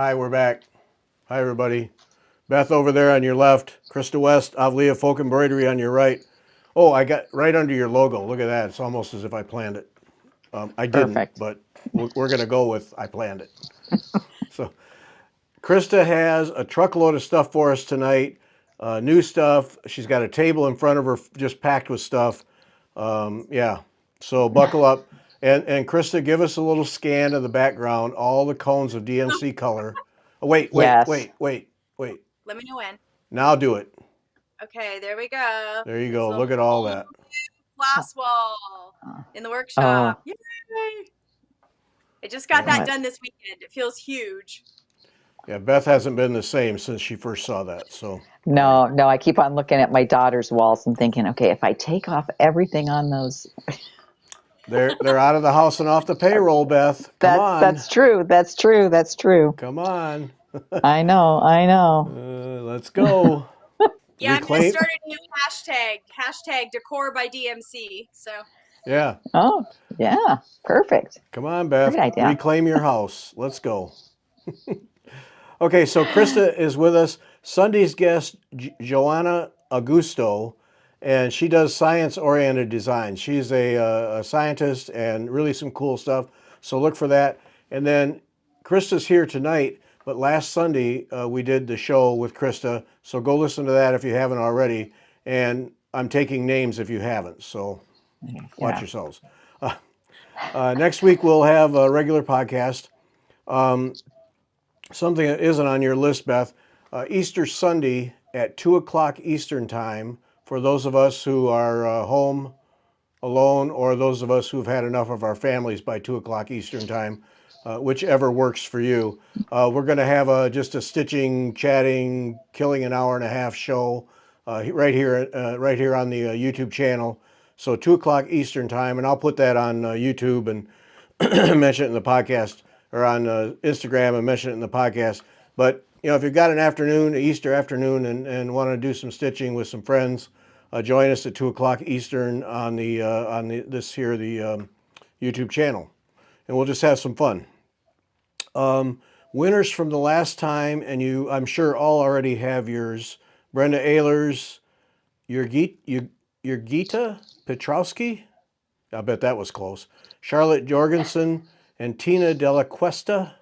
Hi, we're back. Hi, everybody. Beth over there on your left. Krista West, Avlea Folk Embroidery on your right. Oh, I got right under your logo. Look at that. It's almost as if I planned it. I didn't, Perfect. but we're going to go with I planned it. So Krista has a truckload of stuff for us tonight. New stuff. She's got a table in front of her just packed with stuff. Yeah. So buckle up. And Krista, give us a little scan of the background, all the cones of DMC color. Oh, wait. Yes. Let me know when. Now do it. Okay, there we go. There you It's go. the Look at all whole that. glass wall in the Oh, workshop. Yay! I just got that what? done this weekend. It feels huge. Yeah, Beth hasn't been the same since she first saw that. So No, I keep on looking at my daughter's walls and thinking, okay, if I take off everything on those, they're out of the house and off the payroll, Beth. Come on. that's true. That's true. That's true. Come on. I know. Let's go. Yeah, I'm gonna Reclaim. start a new hashtag decor by DMC. So Yeah. Oh, yeah. Perfect. Come on, Beth. Great idea. Reclaim your house. Let's go. Okay, so Krista is with us. Sunday's guest, Joanna Augusto, and she does science-oriented design. She's a scientist and really some cool stuff. So look for that. And then Krista's here tonight, but last Sunday we did the show with Krista. So go listen to that if you haven't already. And I'm taking names if you haven't. So watch Yeah. yourselves. Next week we'll have a regular podcast. Something that isn't on your list, Beth, Easter Sunday at 2 o'clock Eastern Time for those of us who are home alone or those of us who've had enough of our families by 2 o'clock Eastern Time, whichever works for you. We're going to have just a stitching, chatting, killing an hour and a half show right here on the YouTube channel. So 2 o'clock Eastern Time, and I'll put that on YouTube and mention it in the podcast, or on Instagram and mention it in the podcast. But if you've got an afternoon, Easter afternoon, and want to do some stitching with some friends, join us at 2 o'clock Eastern on the YouTube channel, and we'll just have some fun. Winners from the last time, and I'm sure all already have yours. Brenda Ehlers, Jurgita Petrowski. I bet that was close. Charlotte Jorgensen and Tina Della Cuesta.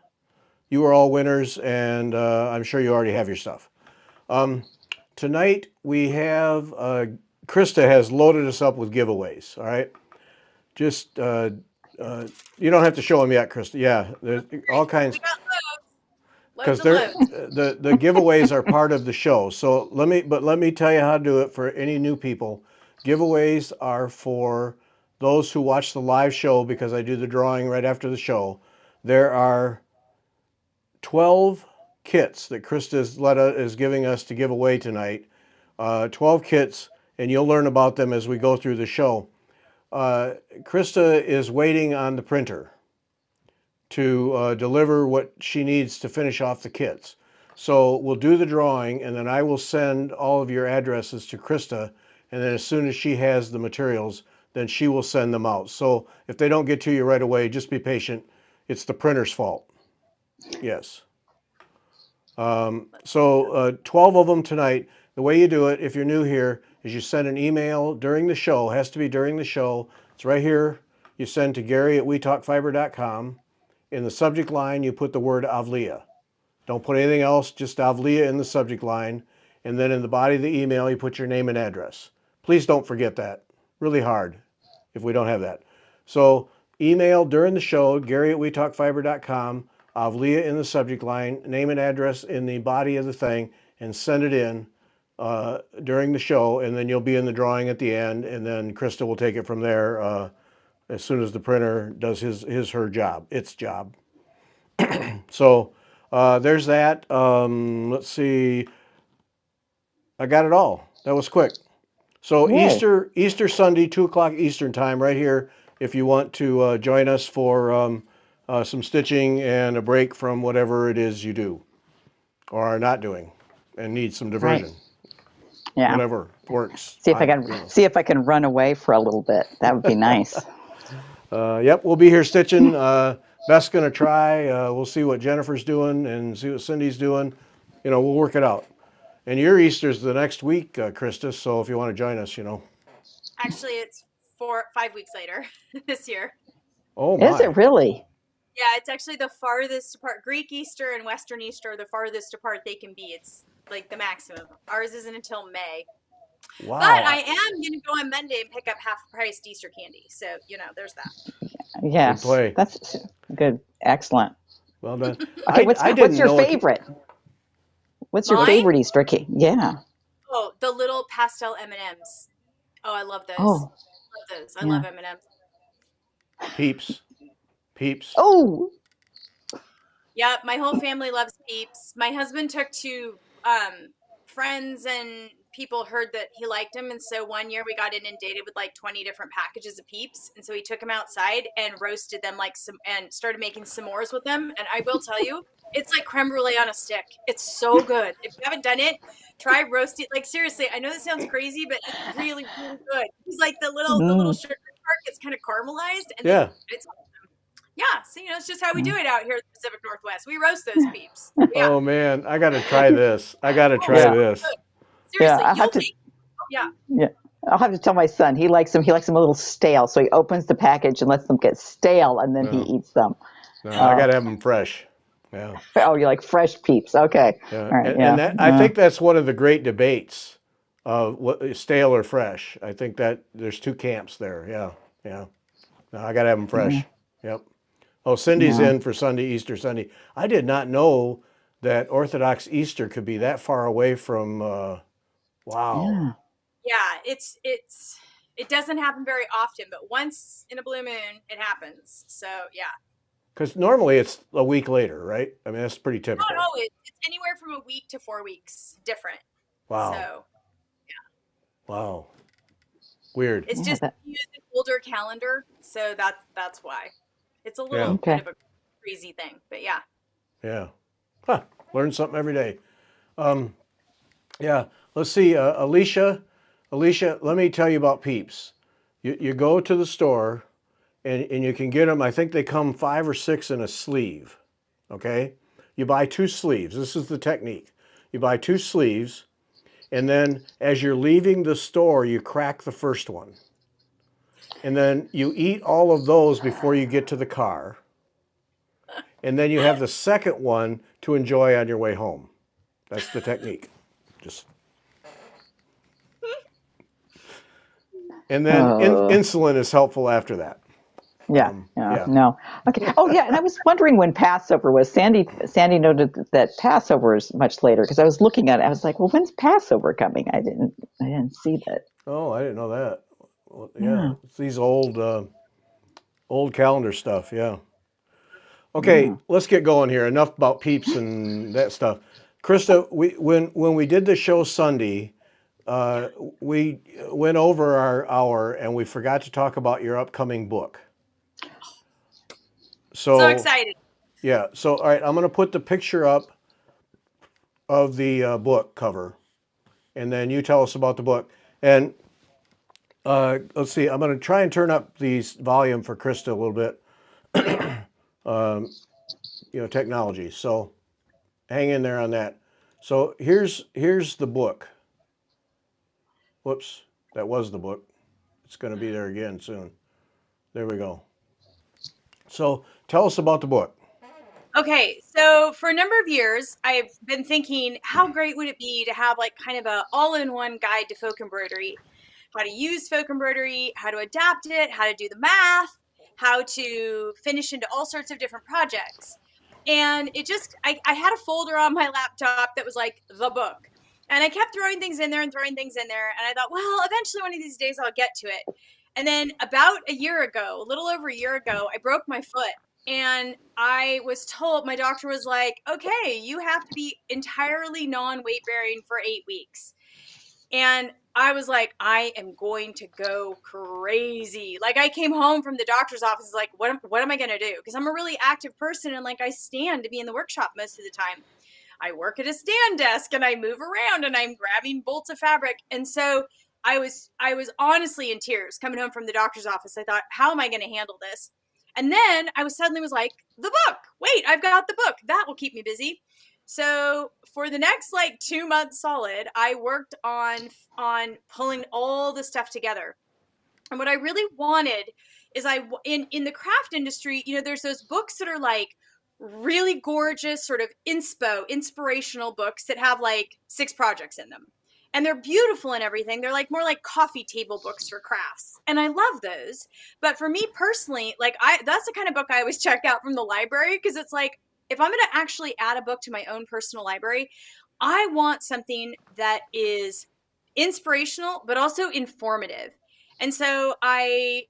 You are all winners, and I'm sure you already have your stuff. Tonight we have Krista has loaded us up with giveaways. All right, just you don't have to show them yet, Krista. Yeah, there's all kinds. we got Because loads and loads. the giveaways are part of the show. So let me tell you how to do it for any new people. Giveaways are for those who watch the live show, because I do the drawing right after the show. There are 12 kits that Krista is giving us to give away tonight. 12 kits, and you'll learn about them as we go through the show. Krista is waiting on the printer to deliver what she needs to finish off the kits. So we'll do the drawing, and then I will send all of your addresses to Krista, and then as soon as she has the materials, then she will send them out. So if they don't get to you right away, just be patient. It's the printer's fault. Yes. 12 of them tonight. The way you do it, if you're new here, is you send an email during the show. It has to be during the show. It's right here. You send to Gary@WeTalkFiber.com. In the subject line, you put the word Avlea. Don't put anything else, just Avlea in the subject line. And then in the body of the email, you put your name and address. Please don't forget that. Really hard if we don't have that. So email during the show, Gary@WeTalkFiber.com, Avlea in the subject line, name and address in the body of the thing, and send it in during the show, and then you'll be in the drawing at the end, and then Krista will take it from there as soon as the printer does her job, its job. So there's that. Let's see. I got it all. That was quick. So Yay. Easter Sunday, 2 o'clock Eastern Time, right here, if you want to join us for some stitching and a break from whatever it is you do or are not doing and need some diversion. Right. Yeah. Whatever works. See if I can run away for a little bit. That would be nice. Yep, we'll be here stitching. Beth's going to try. We'll see what Jennifer's doing and see what Cindy's doing. We'll work it out. And your Easter's the next week, Krista. So if you want to join us, Actually, it's 5 weeks later this year. Oh Is my. it really? Yeah, it's actually the farthest apart. Greek Easter and Western Easter are the farthest apart they can be. It's like the maximum. Ours isn't until May. Wow. But I am going to go on Monday and pick up half-priced Easter candy. So, there's that. Yes. Good play. That's good. Excellent. Well done. Okay, I didn't what's your know favorite? What's your Mine? favorite Easter cake? Yeah. Oh, the little pastel M&Ms. Oh, I love those. Oh. Love those. I Yeah. love M&Ms. Peeps. Oh. Yeah, my whole family loves Peeps. My husband took to friends and people heard that he liked them, and so one year we got inundated with like 20 different packages of Peeps, and so he took them outside and roasted them and started making s'mores with them. And I will tell you, it's like creme brulee on a stick. It's so good. If you haven't done it, try roasting. Like seriously, I know this sounds crazy, but it's really, really good. It's like the little sugar part gets kind of caramelized, and Yeah. it's yeah, so it's just how we do it out here in the Pacific Northwest. We roast those Peeps. Yeah. Oh man, I got to try this. Yeah. This. Seriously, Yeah, yeah. I'll have to tell my son. He likes them. He likes them a little stale, so he opens the package and lets them get stale, and then he eats them. No, I got to have them fresh. Yeah. Oh, you like fresh Peeps? Okay. Yeah. All right. And I think that's one of the great debates of what stale or fresh. I think that there's two camps there. Yeah. Yeah. No, I got to have them fresh. Yep. Oh, Cindy's in for Easter Sunday. I did not know that Orthodox Easter could be that far away from. Wow. Yeah, it doesn't happen very often, but once in a blue moon, it happens. So yeah. Because normally it's a week later, right? I mean, that's pretty typical. No, it's anywhere from a week to 4 weeks different. Wow. So Wow. Weird. it's just use an older calendar, so that's why. It's a little Yeah. bit of a crazy thing, but yeah. Yeah. Huh. Learn something every day. Yeah. Let's see. Alicia, let me tell you about Peeps. You go to the store and you can get them. I think they come 5 or 6 in a sleeve. Okay. You buy 2 sleeves. This is the technique. You buy 2 sleeves, and then as you're leaving the store, you crack the first one. And then you eat all of those before you get to the car. And then you have the second one to enjoy on your way home. That's the technique. And then insulin is helpful after that. Yeah. No. Okay. Oh, yeah. And I was wondering when Passover was. Sandy noted that Passover is much later, because I was looking at it. I was like, well, when's Passover coming? I didn't see that. Oh, I didn't know that. Well, yeah. It's these old calendar stuff. Yeah. Okay, let's get going here. Enough about Peeps and that stuff. Krista, when we did the show Sunday, we went over our hour and we forgot to talk about your upcoming book. So excited. Yeah. So, all right, I'm going to put the picture up of the book cover, and then you tell us about the book. And let's see, I'm going to try and turn up the volume for Krista a little bit. Technology. So hang in there on that. So here's the book. Whoops, that was the book. It's going to be there again soon. There we go. So tell us about the book. Okay, so for a number of years, I've been thinking, how great would it be to have like kind of a all-in-one guide to folk embroidery, how to use folk embroidery, how to adapt it, how to do the math, how to finish into all sorts of different projects. And I had a folder on my laptop that was like the book. And I kept throwing things in there. And I thought, well, eventually one of these days I'll get to it. And then about a little over a year ago, I broke my foot. And I was told, my doctor was like, okay, you have to be entirely non-weight bearing for 8 weeks. And I was like, I am going to go crazy. Like I came home from the doctor's office, like, what am I going to do? Because I'm a really active person and like I stand to be in the workshop most of the time. I work at a stand desk and I move around and I'm grabbing bolts of fabric. And so I was honestly in tears coming home from the doctor's office. I thought, how am I going to handle this? And then I was like, the book. Wait, I've got the book. That will keep me busy. So for the next like 2 months solid, I worked on pulling all the stuff together. And what I really wanted is in the craft industry, there's those books that are like really gorgeous, sort of inspirational books that have like 6 projects in them. And they're beautiful and everything. They're like more like coffee table books for crafts. And I love those. But for me personally, like that's the kind of book I always check out from the library, because it's like, if I'm going to actually add a book to my own personal library, I want something that is inspirational, but also informative. And so I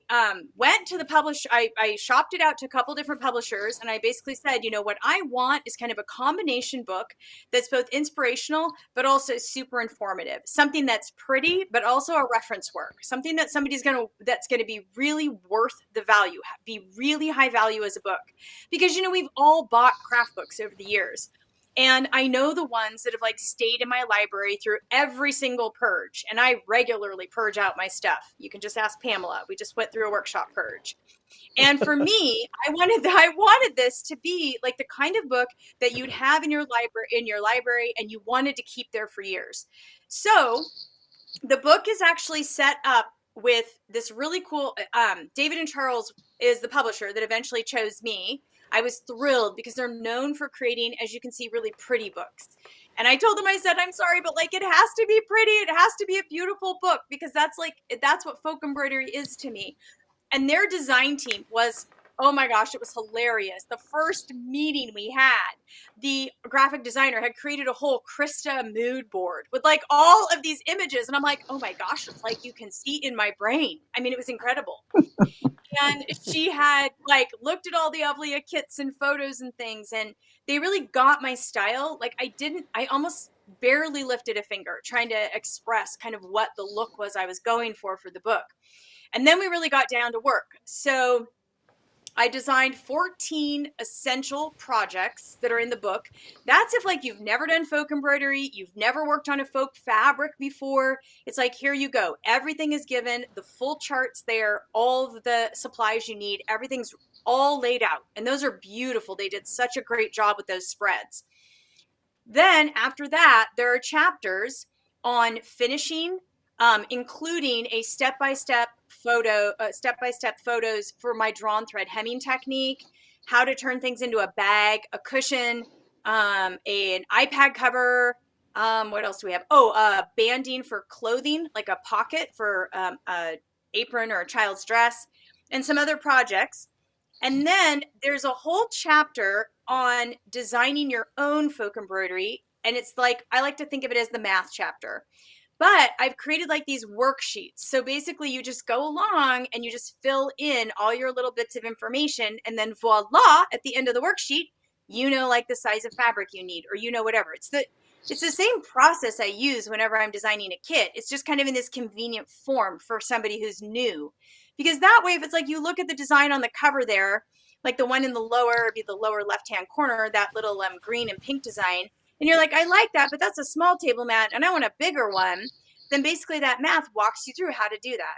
went to the publisher. I shopped it out to a couple different publishers, and I basically said, what I want is kind of a combination book that's both inspirational, but also super informative. Something that's pretty, but also a reference work. Something that that's going to be really worth the value, be really high value as a book. Because, we've all bought craft books over the years. And I know the ones that have like stayed in my library through every single purge. And I regularly purge out my stuff. You can just ask Pamela. We just went through a workshop purge. And for me, I wanted this to be like the kind of book that you'd have in your library and you wanted to keep there for years. So the book is actually set up with this really cool, David and Charles is the publisher that eventually chose me. I was thrilled because they're known for creating, as you can see, really pretty books. And I told them, I said, I'm sorry, but like, it has to be pretty. It has to be a beautiful book, because that's what folk embroidery is to me. And their design team was, oh my gosh, it was hilarious. The first meeting we had, the graphic designer had created a whole Krista mood board with like all of these images. And I'm like, oh my gosh, it's like you can see in my brain. I mean, it was incredible. And she had like looked at all the Avlea kits and photos and things, and they really got my style. Like I almost barely lifted a finger trying to express kind of what the look was I was going for the book. And then we really got down to work. So I designed 14 essential projects that are in the book. That's if like you've never done folk embroidery, you've never worked on a folk fabric before. It's like, here you go. Everything is given, the full charts there, all of the supplies you need, everything's all laid out. And those are beautiful. They did such a great job with those spreads. Then after that, there are chapters on finishing, including a step-by-step photos for my drawn thread hemming technique, how to turn things into a bag, a cushion, an iPad cover. What else do we have? Banding for clothing, like a pocket for a apron or a child's dress, and some other projects. And then there's a whole chapter on designing your own folk embroidery. And it's like, I like to think of it as the math chapter. But I've created like these worksheets. So basically you just go along and you just fill in all your little bits of information. And then voila, at the end of the worksheet, like the size of fabric you need, or whatever. It's the same process I use whenever I'm designing a kit. It's just kind of in this convenient form for somebody who's new. Because that way, if it's like you look at the design on the cover there, like the one in the lower left-hand corner, that little green and pink design, and you're like, I like that, but that's a small table mat and I want a bigger one, then basically that math walks you through how to do that.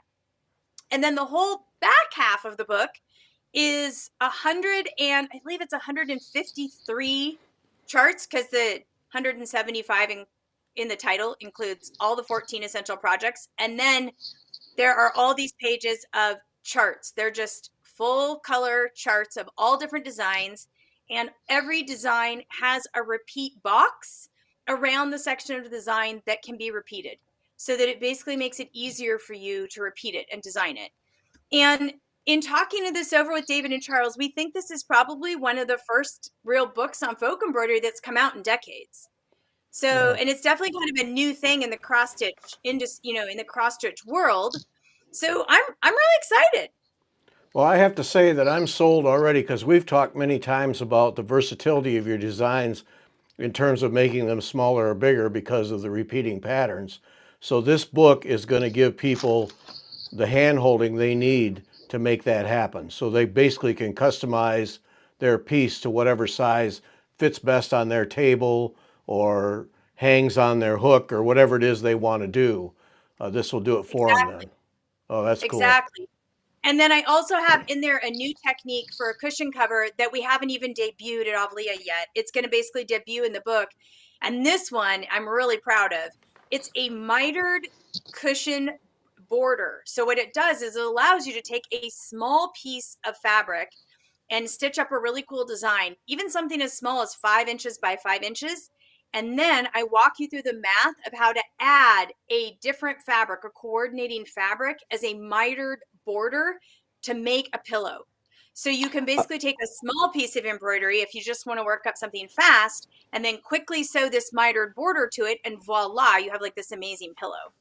And then the whole back half of the book is 153 charts, because the 175 in the title includes all the 14 essential projects. And then there are all these pages of charts. They're just full color charts of all different designs. And every design has a repeat box around the section of the design that can be repeated, so that it basically makes it easier for you to repeat it and design it. And in talking to this over with David and Charles, we think this is probably one of the first real books on folk embroidery that's come out in decades. So, and it's definitely kind of a new thing in the cross stitch in the cross stitch world. So I'm really excited. Well, I have to say that I'm sold already, because we've talked many times about the versatility of your designs in terms of making them smaller or bigger because of the repeating patterns. So this book is going to give people the hand-holding they need to make that happen. So they basically can customize their piece to whatever size fits best on their table or hangs on their hook or whatever it is they want to do. This will do it for them then. Oh, that's cool. Exactly. And then I also have in there a new technique for a cushion cover that we haven't even debuted at Avlea yet. It's going to basically debut in the book. And this one I'm really proud of. It's a mitered cushion border. So what it does is it allows you to take a small piece of fabric and stitch up a really cool design, even something as small as 5 inches by 5 inches. And then I walk you through the math of how to add a different fabric, a coordinating fabric as a mitered border to make a pillow. So you can basically take a small piece of embroidery if you just want to work up something fast, and then quickly sew this mitered border to it, and voila, you have like this amazing pillow.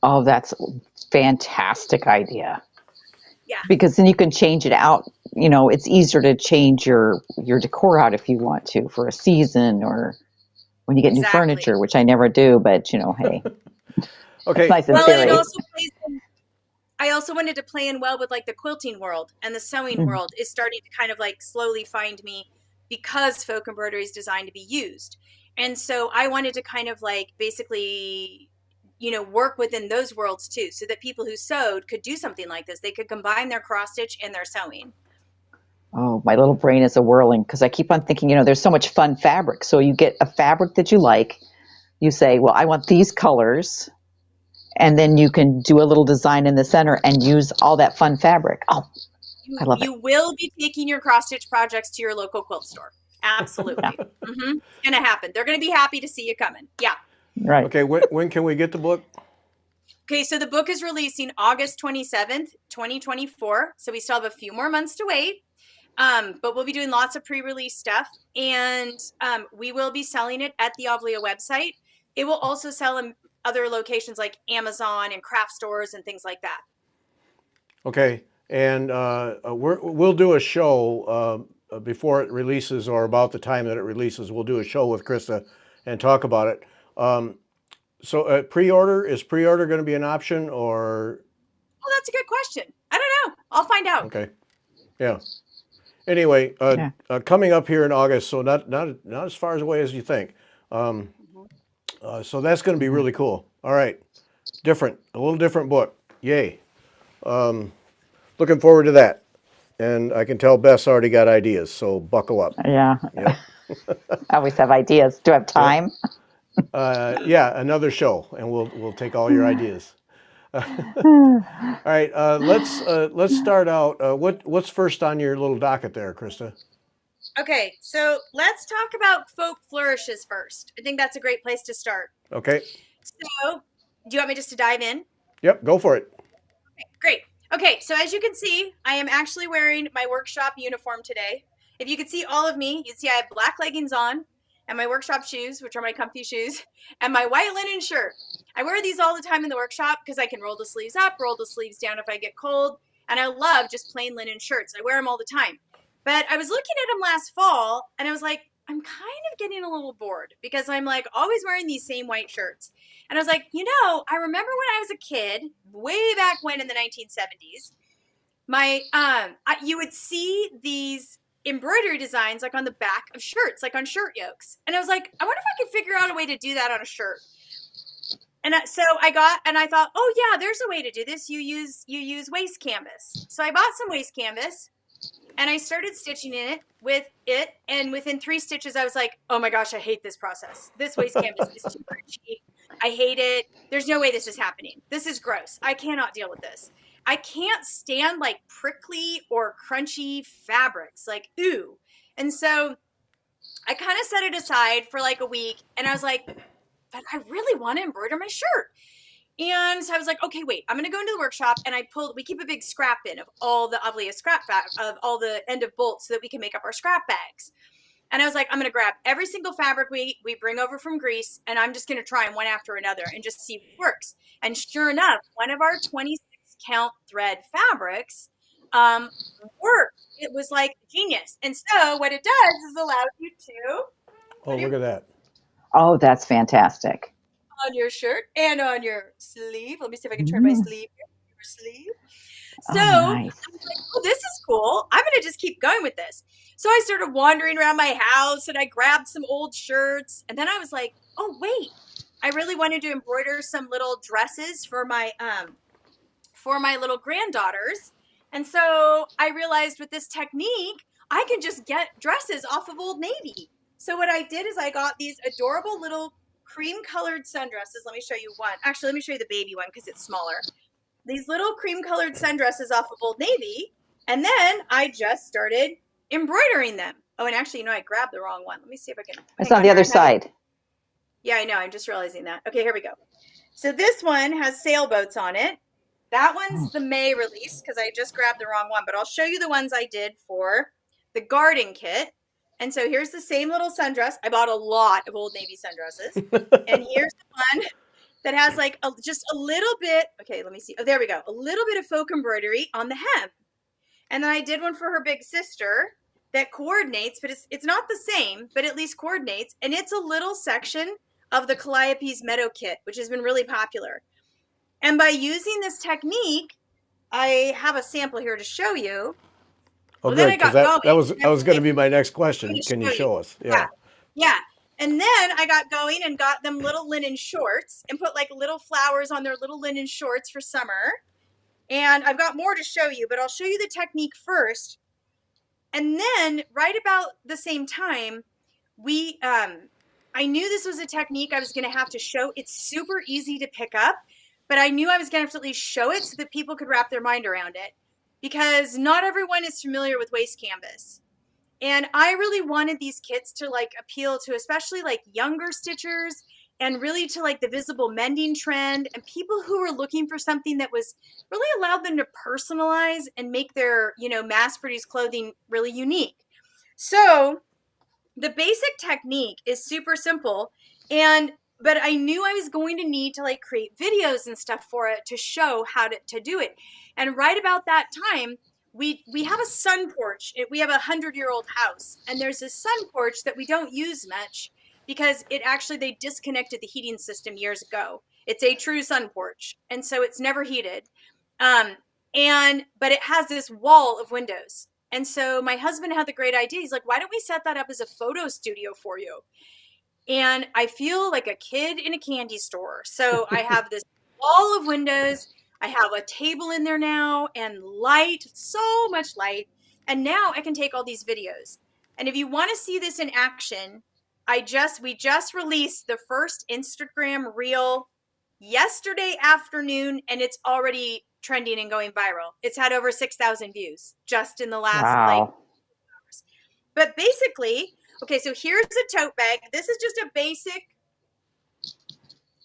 Oh, that's a fantastic idea. Yeah. Because then you can change it out. You know, it's easier to change your decor out if you want to for a season or when you get new furniture, which I never do, but you know, hey. Okay. Nice well, theory. it also plays in, I also wanted to play in well with like the quilting world, and the sewing world is starting to kind of like slowly find me because folk embroidery is designed to be used. And so I wanted to kind of like basically, you know, work within those worlds too, so that people who sewed could do something like this. They could combine their cross stitch and their sewing. Oh, my little brain is a whirling because I keep on thinking, you know, there's so much fun fabric. So you get a fabric that you like. You say, well, I want these colors. And then you can do a little design in the center and use all that fun fabric. Oh, I love it. You will be taking your cross stitch projects to your local quilt store. Absolutely. It's going to happen. They're going to be happy to see you coming. Yeah. Right. Okay. When can we get the book? Okay, so the book is releasing August 27th, 2024. So we still have a few more months to wait. But we'll be doing lots of pre-release stuff, and we will be selling it at the Avlea website. It will also sell in other locations like Amazon and craft stores and things like that. Okay, and we'll do a show before it releases or about the time that it releases. We'll do a show with Krista and talk about it. So pre-order, is pre-order going to be an option or? Well, that's a good question. I don't know. I'll find out. Okay, yeah. Anyway, coming up here in August, so not as far away as you think. So that's going to be really cool. All right, a little different book. Yay! Looking forward to that. And I can tell Beth's already got ideas, so buckle up. Yeah. Yep. I always have ideas. Do I have time? Yeah, another show, and we'll take all your ideas. All right, let's start out. What's first on your little docket there, Krista? Okay, so let's talk about folk flourishes first. I think that's a great place to start. Okay. So, do you want me just to dive in? Yep, go for it. Okay, great. Okay, so as you can see, I am actually wearing my workshop uniform today. If you could see all of me, you'd see I have black leggings on and my workshop shoes, which are my comfy shoes, and my white linen shirt. I wear these all the time in the workshop because I can roll the sleeves up, roll the sleeves down if I get cold, and I love just plain linen shirts. I wear them all the time. But I was looking at them last fall, and I was like, I'm kind of getting a little bored because I'm like always wearing these same white shirts. And I was like, you know, I remember when I was a kid, way back when in the 1970s, you would see these embroidery designs like on the back of shirts, like on shirt yokes. And I was like, I wonder if I could figure out a way to do that on a shirt. And so I thought, oh yeah, there's a way to do this. You use waist canvas. So I bought some waist canvas and I started stitching with it. And within 3 stitches, I was like, oh my gosh, I hate this process. This waist canvas is too crunchy. I hate it. There's no way this is happening. This is gross. I cannot deal with this. I can't stand like prickly or crunchy fabrics, like ooh. And so I kind of set it aside for like a week and I was like, but I really want to embroider my shirt. And so I was like, okay, wait, I'm going to go into the workshop and we keep a big scrap bin of all the Avlea scrap of all the end of bolts so that we can make up our scrap bags. And I was like, I'm going to grab every single fabric we bring over from Greece and I'm just going to try them one after another and just see what works. And sure enough, one of our 26 count thread fabrics worked. It was like genius. And so what it does is allows you to. Oh, look at that. Oh, that's fantastic. On your shirt and on your sleeve. Let me see if I can turn my sleeve. Your sleeve. So I was like, oh, this is cool. I'm going to just keep going with this. So I started wandering around my house and I grabbed some old shirts. And then I was like, oh, wait, I really wanted to embroider some little dresses for my little granddaughters. And so I realized with this technique, I can just get dresses off of Old Navy. So what I did is I got these adorable little cream colored sundresses. Let me show you one. Actually, let me show you the baby one because it's smaller. These little cream colored sundresses off of Old Navy. And then I just started embroidering them. Oh, and actually, I grabbed the wrong one. Let me see if I can. It's on the other side. Yeah, I know. I'm just realizing that. Okay, here we go. So this one has sailboats on it. That one's the May release because I just grabbed the wrong one, but I'll show you the ones I did for the garden kit. And so here's the same little sundress. I bought a lot of Old Navy sundresses. And here's the one that has like just a little bit. Okay, let me see. Oh, there we go. A little bit of folk embroidery on the hem. And then I did one for her big sister that coordinates, but it's not the same, but at least coordinates. And it's a little section of the Calliope's Meadow kit, which has been really popular. And by using this technique, I have a sample here to show you. Oh, good, because that was going to be my next question. Can you show us? Yeah. And then I got going and got them little linen shorts and put like little flowers on their little linen shorts for summer. And I've got more to show you, but I'll show you the technique first. And then right about the same time, I knew this was a technique I was going to have to show. It's super easy to pick up, but I knew I was going to have to at least show it so that people could wrap their mind around it, because not everyone is familiar with waste canvas. And I really wanted these kits to like appeal to especially like younger stitchers and really to like the visible mending trend and people who were looking for something that was really allowed them to personalize and make their, mass-produced clothing really unique. So the basic technique is super simple, but I knew I was going to need to like create videos and stuff for it to show how to do it. And right about that time, we have a sun porch. We have a 100-year-old house, and there's a sun porch that we don't use much because they disconnected the heating system years ago. It's a true sun porch, and so it's never heated. But it has this wall of windows. And so my husband had the great idea. He's like, why don't we set that up as a photo studio for you? And I feel like a kid in a candy store. So I have this wall of windows. I have a table in there now and light, so much light. And now I can take all these videos. And if you want to see this in action, we just released the first Instagram reel yesterday afternoon, and it's already trending and going viral. It's had over 6,000 views just in the last hours. But basically, okay, so here's a tote bag. This is just a basic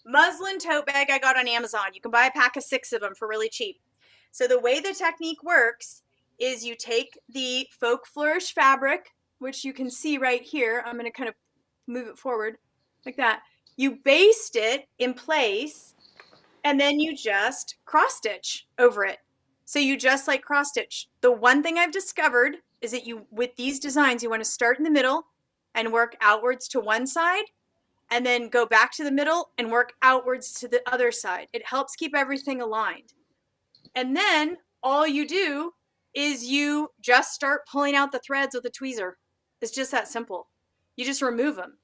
muslin tote bag I got on Amazon. You can buy a pack of 6 of them for really cheap. So the way the technique works is you take the Folk Flourish fabric, which you can see right here. I'm going to kind of move it forward like that. You baste it in place, and then you just cross stitch over it. So you just like cross stitch. The one thing I've discovered is that with these designs, you want to start in the middle and work outwards to one side, and then go back to the middle and work outwards to the other side. It helps keep everything aligned. And then all you do is you just start pulling out the threads with a tweezer. It's just that simple. You just remove them.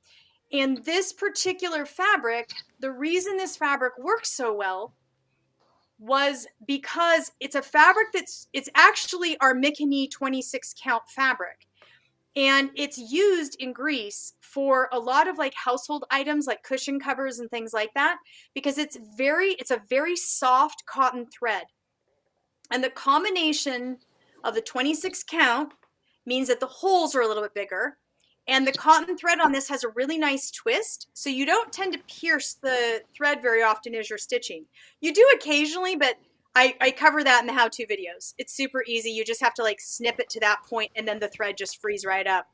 And this particular fabric, the reason this fabric works so well was because it's a fabric it's actually our Mickey 26 count fabric. And it's used in Greece for a lot of like household items like cushion covers and things like that, because it's a very soft cotton thread. And the combination of the 26 count means that the holes are a little bit bigger. And the cotton thread on this has a really nice twist. So you don't tend to pierce the thread very often as you're stitching. You do occasionally, but I cover that in the how-to videos. It's super easy. You just have to like snip it to that point, and then the thread just frees right up.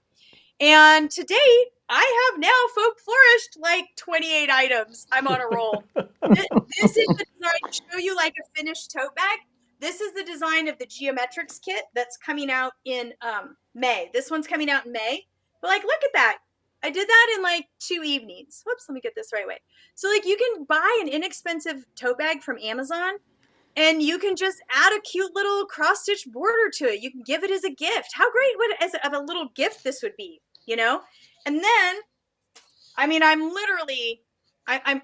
And to date, I have now folk flourished like 28 items. I'm on a roll. This is the design to show you like a finished tote bag. This is the design of the Geometrics kit that's coming out in May. This one's coming out in May. But like, look at that. I did that in like 2 evenings. Whoops, let me get this the right way. So like you can buy an inexpensive tote bag from Amazon, and you can just add a cute little cross-stitch border to it. You can give it as a gift. How great of a little gift this would be, you know? And then, I mean, I'm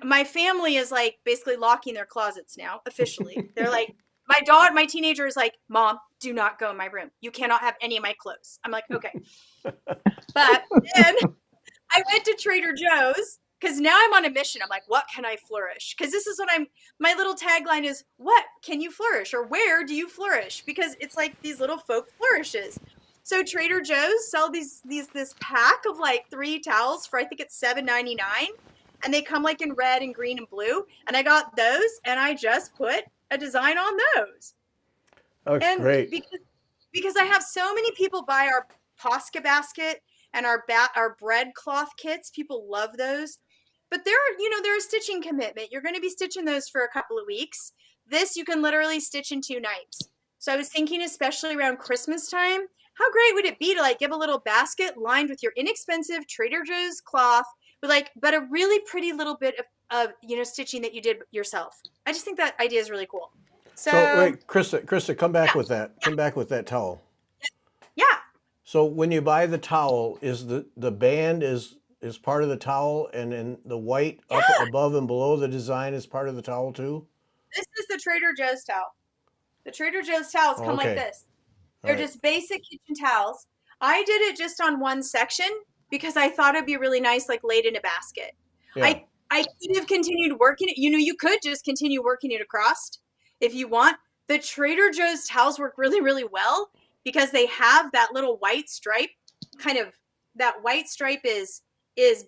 my family is like basically locking their closets now, officially. They're like, my teenager is like, Mom, do not go in my room. You cannot have any of my clothes. I'm like, okay. But then I went to Trader Joe's because now I'm on a mission. I'm like, what can I flourish? Because this is what my little tagline is, what can you flourish? Or where do you flourish? Because it's like these little folk flourishes. So Trader Joe's sell this pack of like 3 towels for, I think it's $7.99. And they come like in red and green and blue. And I got those and I just put a design on those. That's great. Because I have so many people buy our Posca basket and our bread cloth kits. People love those. But they're a stitching commitment. You're going to be stitching those for a couple of weeks. This you can literally stitch in 2 nights. So I was thinking, especially around Christmas time, how great would it be to like give a little basket lined with your inexpensive Trader Joe's cloth with but a really pretty little bit of stitching that you did yourself. I just think that idea is really cool. So wait, Krista, come back with that. Come back with that towel. Yeah. So when you buy the towel, is the band is part of the towel, and then the white up above and below the design is part of the towel too? This is the Trader Joe's towel. The Trader Joe's towels come like this. They're just basic kitchen towels. I did it just on one section because I thought it'd be really nice, like laid in a basket. Yeah. I could have continued working it. You could just continue working it across if you want. The Trader Joe's towels work really, really well because they have that little white stripe. That white stripe is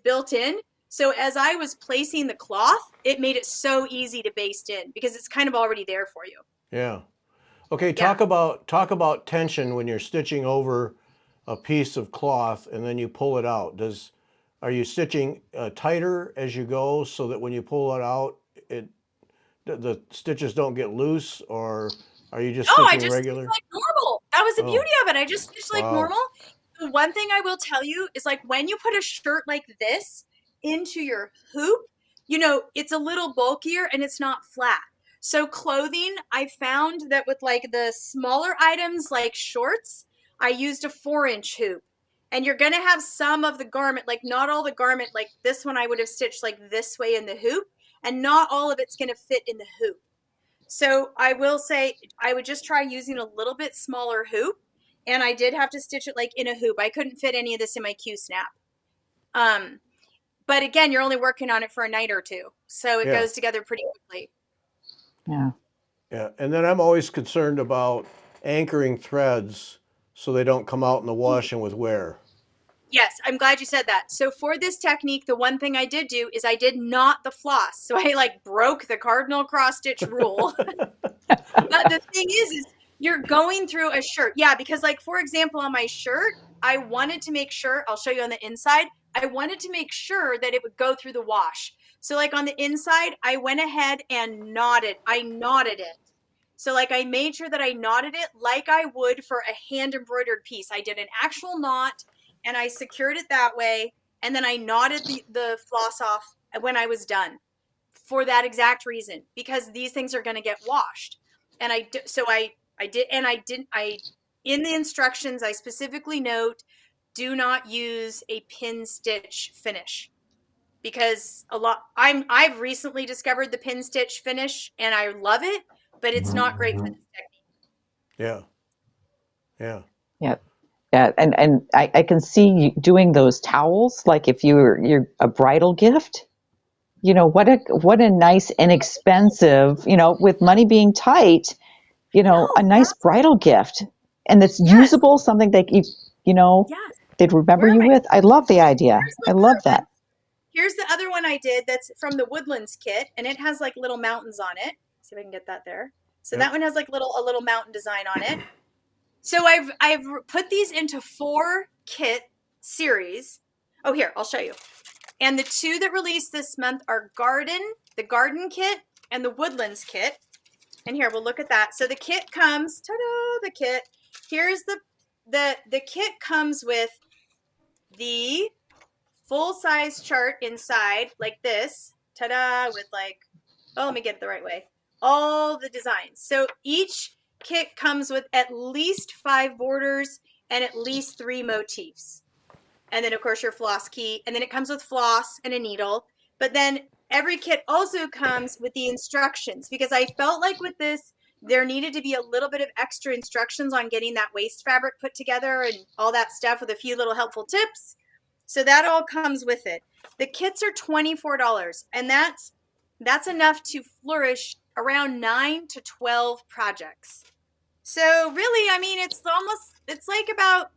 built in. So as I was placing the cloth, it made it so easy to baste in because it's kind of already there for you. Yeah. Okay, talk about tension when you're stitching over a piece of cloth and then you pull it out. Are you stitching tighter as you go so that when you pull it out, the stitches don't get loose, or are you just stitching regular? Stitched like normal. That was the beauty of it. I just stitched like normal. The one thing I will tell you is like when you put a shirt like this into your hoop, it's a little bulkier and it's not flat. So clothing, I found that with like the smaller items like shorts, I used a 4-inch hoop. And you're going to have some of the garment, like not all the garment, like this one I would have stitched like this way in the hoop, and not all of it's going to fit in the hoop. So I will say I would just try using a little bit smaller hoop. And I did have to stitch it like in a hoop. I couldn't fit any of this in my Q-snap. But again, you're only working on it for a night or two. So it goes together pretty quickly. Yeah. Yeah. And then I'm always concerned about anchoring threads so they don't come out in the wash and with wear. Yes, I'm glad you said that. So for this technique, the one thing I did do is I did knot the floss. So I like broke the cardinal cross stitch rule. But the thing is you're going through a shirt. Yeah, because like, for example, on my shirt, I wanted to make sure, I'll show you on the inside, I wanted to make sure that it would go through the wash. So like on the inside, I went ahead and knotted it. So like I made sure that I knotted it like I would for a hand embroidered piece. I did an actual knot and I secured it that way. And then I knotted the floss off when I was done for that exact reason, because these things are going to get washed. And in the instructions, I specifically note, do not use a pin stitch finish, because I've recently discovered the pin stitch finish and I love it, but it's not great for this technique. Yeah. Yeah. Yeah. Yeah. And I can see you doing those towels, like if you're a bridal gift, what a nice, inexpensive, with money being tight, a nice bridal gift, and it's usable, something that they'd remember you with. I love the idea. I love that. Here's the other one I did that's from the Woodlands kit, and it has like little mountains on it. See if I can get that there. So that one has like a little mountain design on it. So I've put these into 4 kit series. Oh, here, I'll show you. And the 2 that released this month are the garden kit and the Woodlands kit. And here, we'll look at that. So the kit comes, ta-da, the kit. Here's the kit comes with the full-size chart inside, like this, ta-da, with like, let me get it the right way, all the designs. So each kit comes with at least 5 borders and at least 3 motifs. And then, of course, your floss key. And then it comes with floss and a needle. But then every kit also comes with the instructions, because I felt like with this, there needed to be a little bit of extra instructions on getting that waist fabric put together and all that stuff with a few little helpful tips. So that all comes with it. The kits are $24, and that's enough to flourish around 9 to 12 projects. So really, I mean, it's like about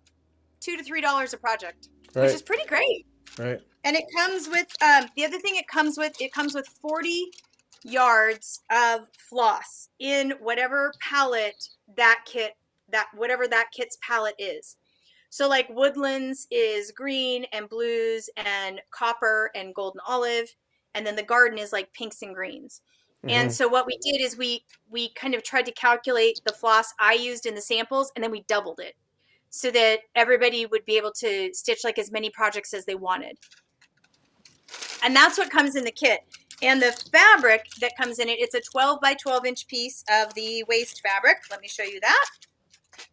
$2 to $3 a project, which is pretty great. Right. And it comes with the other thing it comes with 40 yards of floss in whatever palette whatever that kit's palette is. So like Woodlands is green and blues and copper and golden olive, and then the garden is like pinks and greens. And so what we did is we kind of tried to calculate the floss I used in the samples, and then we doubled it so that everybody would be able to stitch like as many projects as they wanted. And that's what comes in the kit. And the fabric that comes in it, it's a 12 by 12 inch piece of the waist fabric. Let me show you that.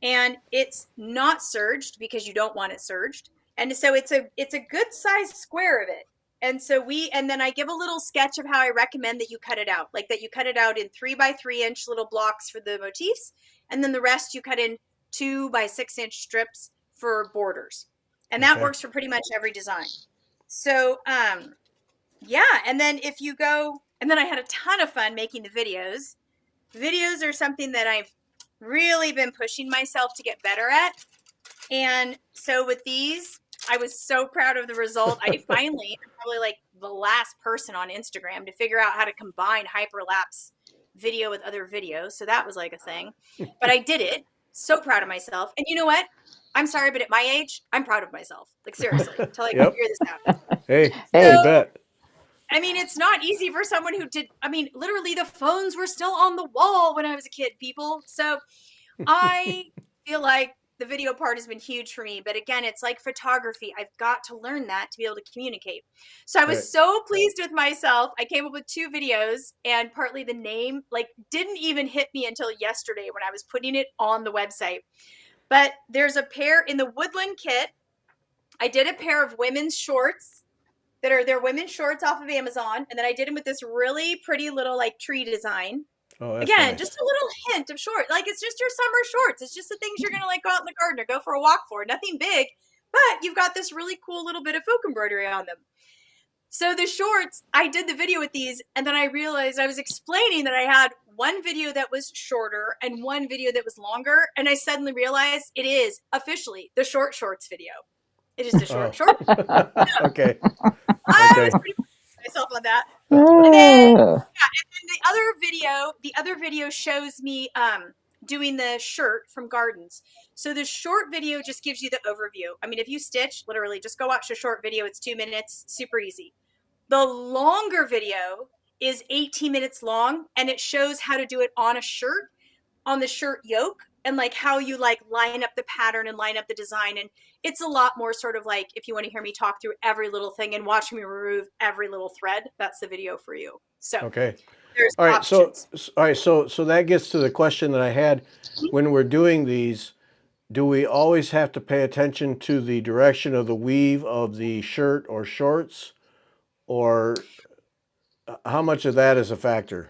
And it's not serged because you don't want it serged. And so it's a good size square of it. And so and then I give a little sketch of how I recommend that you cut it out, like that you cut it out in 3 by 3 inch little blocks for the motifs. And then the rest you cut in 2 by 6 inch strips for borders. And that works for pretty much every design. So, yeah. And then and then I had a ton of fun making the videos. Videos are something that I've really been pushing myself to get better at. And so with these, I was so proud of the result. I'm probably like the last person on Instagram to figure out how to combine hyperlapse video with other videos. So that was like a thing, but I did it. So proud of myself. And you know what? I'm sorry, but at my age, I'm proud of myself. Like seriously, until I can figure this out. Hey, you bet. I mean, it's not easy for someone who literally the phones were still on the wall when I was a kid, people. So I feel like the video part has been huge for me. But again, it's like photography. I've got to learn that to be able to communicate. So I was so pleased with myself. I came up with 2 videos, and partly the name didn't even hit me until yesterday when I was putting it on the website. But there's a pair in the Woodland kit. I did a pair of women's shorts they're women's shorts off of Amazon. And then I did them with this really pretty little tree design. Oh, that's Again, nice. just a little hint of short. Like it's just your summer shorts. It's just the things you're going to go out in the garden or go for a walk for. Nothing big, but you've got this really cool little bit of folk embroidery on them. So the shorts, I did the video with these, and then I realized I was explaining that I had one video that was shorter and one video that was longer. And I suddenly realized it is officially the short shorts video. It is the short. Okay. I was pretty proud of myself on that. And then, the other video shows me doing the shirt from Gardens. So the short video just gives you the overview. I mean, if you stitch, literally just go watch the short video. It's 2 minutes, super easy. The longer video is 18 minutes long, and it shows how to do it on a shirt, on the shirt yoke, and how you line up the pattern and line up the design. And it's a lot more sort of if you want to hear me talk through every little thing and watch me remove every little thread, that's the video for you. So okay. There's all right. options. So that gets to the question that I had when we're doing these. Do we always have to pay attention to the direction of the weave of the shirt or shorts, or how much of that is a factor?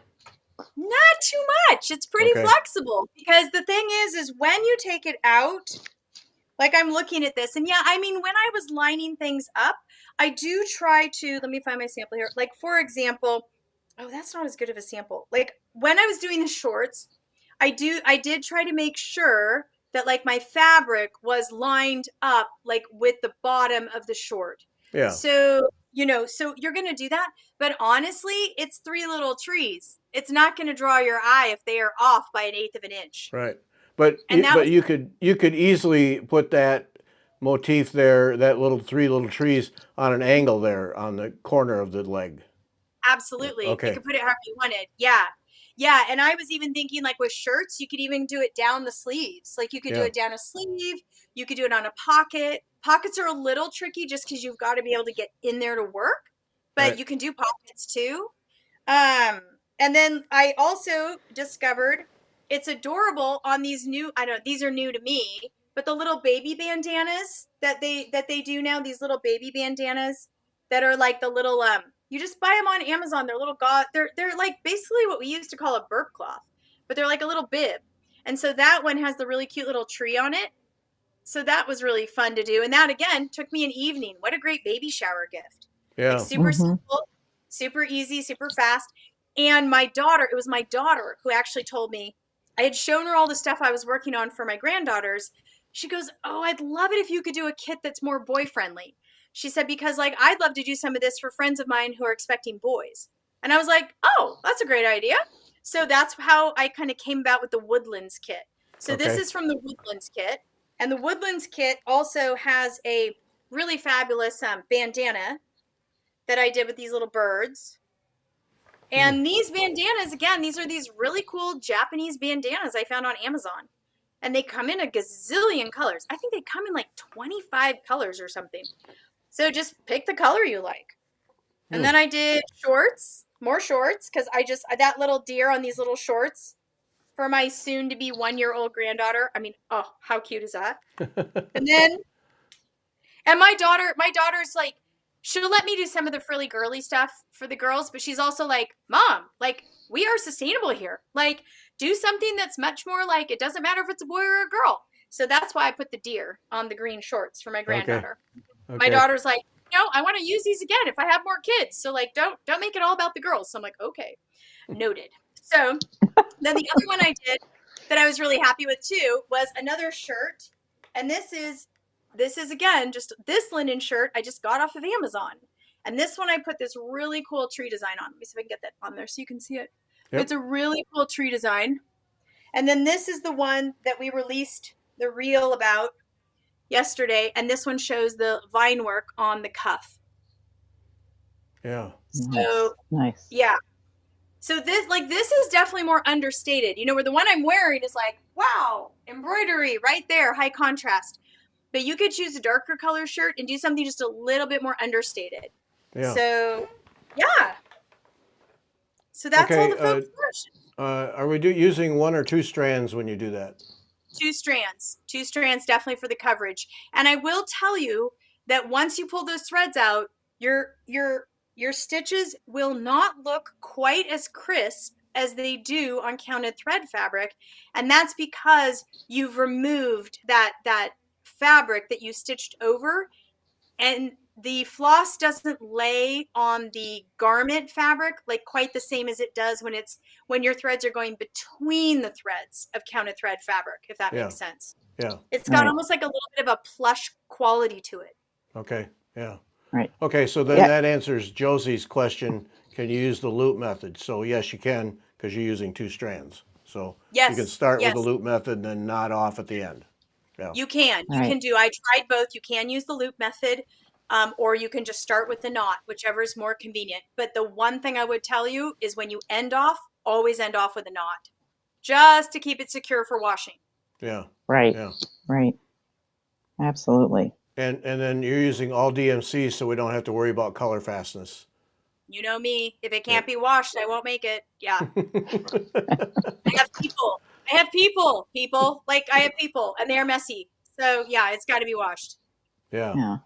Not too much. It's pretty flexible, because the thing is when you take it out, I'm looking at this, and yeah, I mean, when I was lining things up, I do try to, let me find my sample here. For example, oh, that's not as good of a sample. When I was doing the shorts, I did try to make sure that my fabric was lined up with the bottom of the short. Yeah. So, so you're going to do that. But honestly, it's 3 little trees. It's not going to draw your eye if they are off by 1/8 of an inch. Right. But you could easily put that motif there, that 3 little trees, on an angle there on the corner of the leg. Absolutely. Okay. You could put it however you wanted. Yeah. Yeah. And I was even thinking with shirts, you could even do it down the sleeves. You could do it down a sleeve. You could do it on a pocket. Pockets are a little tricky just because you've got to be able to get in there to work, but you can do pockets too. And then I also discovered it's adorable on these these are new to me, but the little baby bandanas that they do now, these little baby bandanas that are the little, you just buy them on Amazon. They're little they're basically what we used to call a burp cloth, but they're like a little bib. And so that one has the really cute little tree on it. So that was really fun to do. And that, again, took me an evening. What a great baby shower gift. Like Yeah. super simple, super easy, super fast. And it was my daughter who actually told me, I had shown her all the stuff I was working on for my granddaughters. She goes, oh, I'd love it if you could do a kit that's more boy friendly. She said, because like, I'd love to do some of this for friends of mine who are expecting boys. And I was like, oh, that's a great idea. So that's how I kind of came about with the Woodlands kit. So this is from the Woodlands kit. And the Woodlands kit also has a really fabulous bandana that I did with these little birds. And these bandanas, again, these are these really cool Japanese bandanas I found on Amazon. And they come in a gazillion colors. I think they come in like 25 colors or something. So just pick the color you like. And then I did shorts, more shorts, because that little deer on these little shorts for my soon-to-be 1-year-old granddaughter. I mean, oh, how cute is that? And my daughter's like, she'll let me do some of the frilly girly stuff for the girls, but she's also like, Mom, like, we are sustainable here. Like, do something that's much more like, it doesn't matter if it's a boy or a girl. So that's why I put the deer on the green shorts for my granddaughter. Okay. My daughter's like, no, I want to use these again if I have more kids. So like, don't make it all about the girls. So I'm like, okay, noted. So then the other one I did that I was really happy with too was another shirt. And this is again, just this linen shirt I just got off of Amazon. And this one I put this really cool tree design on. Let me see if I can get that on there so you can see it. Yep. It's a really cool tree design. And then this is the one that we released the reel about yesterday. And this one shows the vine work on the cuff. Yeah. So nice. Yeah. So this is definitely more understated. You know, where the one I'm wearing is like, wow, embroidery right there, high contrast. But you could choose a darker color shirt and do something just a little bit more understated. Yeah. So, yeah. So that's all the folk fashion. Are we using 1 or 2 strands when you do that? 2 strands. 2 strands definitely for the coverage. And I will tell you that once you pull those threads out, your stitches will not look quite as crisp as they do on counted thread fabric. And that's because you've removed that fabric that you stitched over, and the floss doesn't lay on the garment fabric like quite the same as it does when your threads are going between the threads of counted thread fabric, if that makes sense. Yeah. It's got almost like a little bit of a plush quality to it. Okay. Yeah. Right. Okay, so then that answers Josie's question. Can you use the loop method? So yes, you can, because you're using 2 strands. So you can start with the loop method and then knot off at the end. Yeah. You can. You can do. I tried both. You can use the loop method, or you can just start with the knot, whichever is more convenient. But the one thing I would tell you is when you end off, always end off with a knot, just to keep it secure for washing. Yeah. Right. Yeah. Right. Absolutely. And then you're using all DMC, so we don't have to worry about color fastness. You know me. If it can't be washed, I won't make it. Yeah. I have people, and they're messy. So yeah, it's got to be washed. Yeah. Yeah.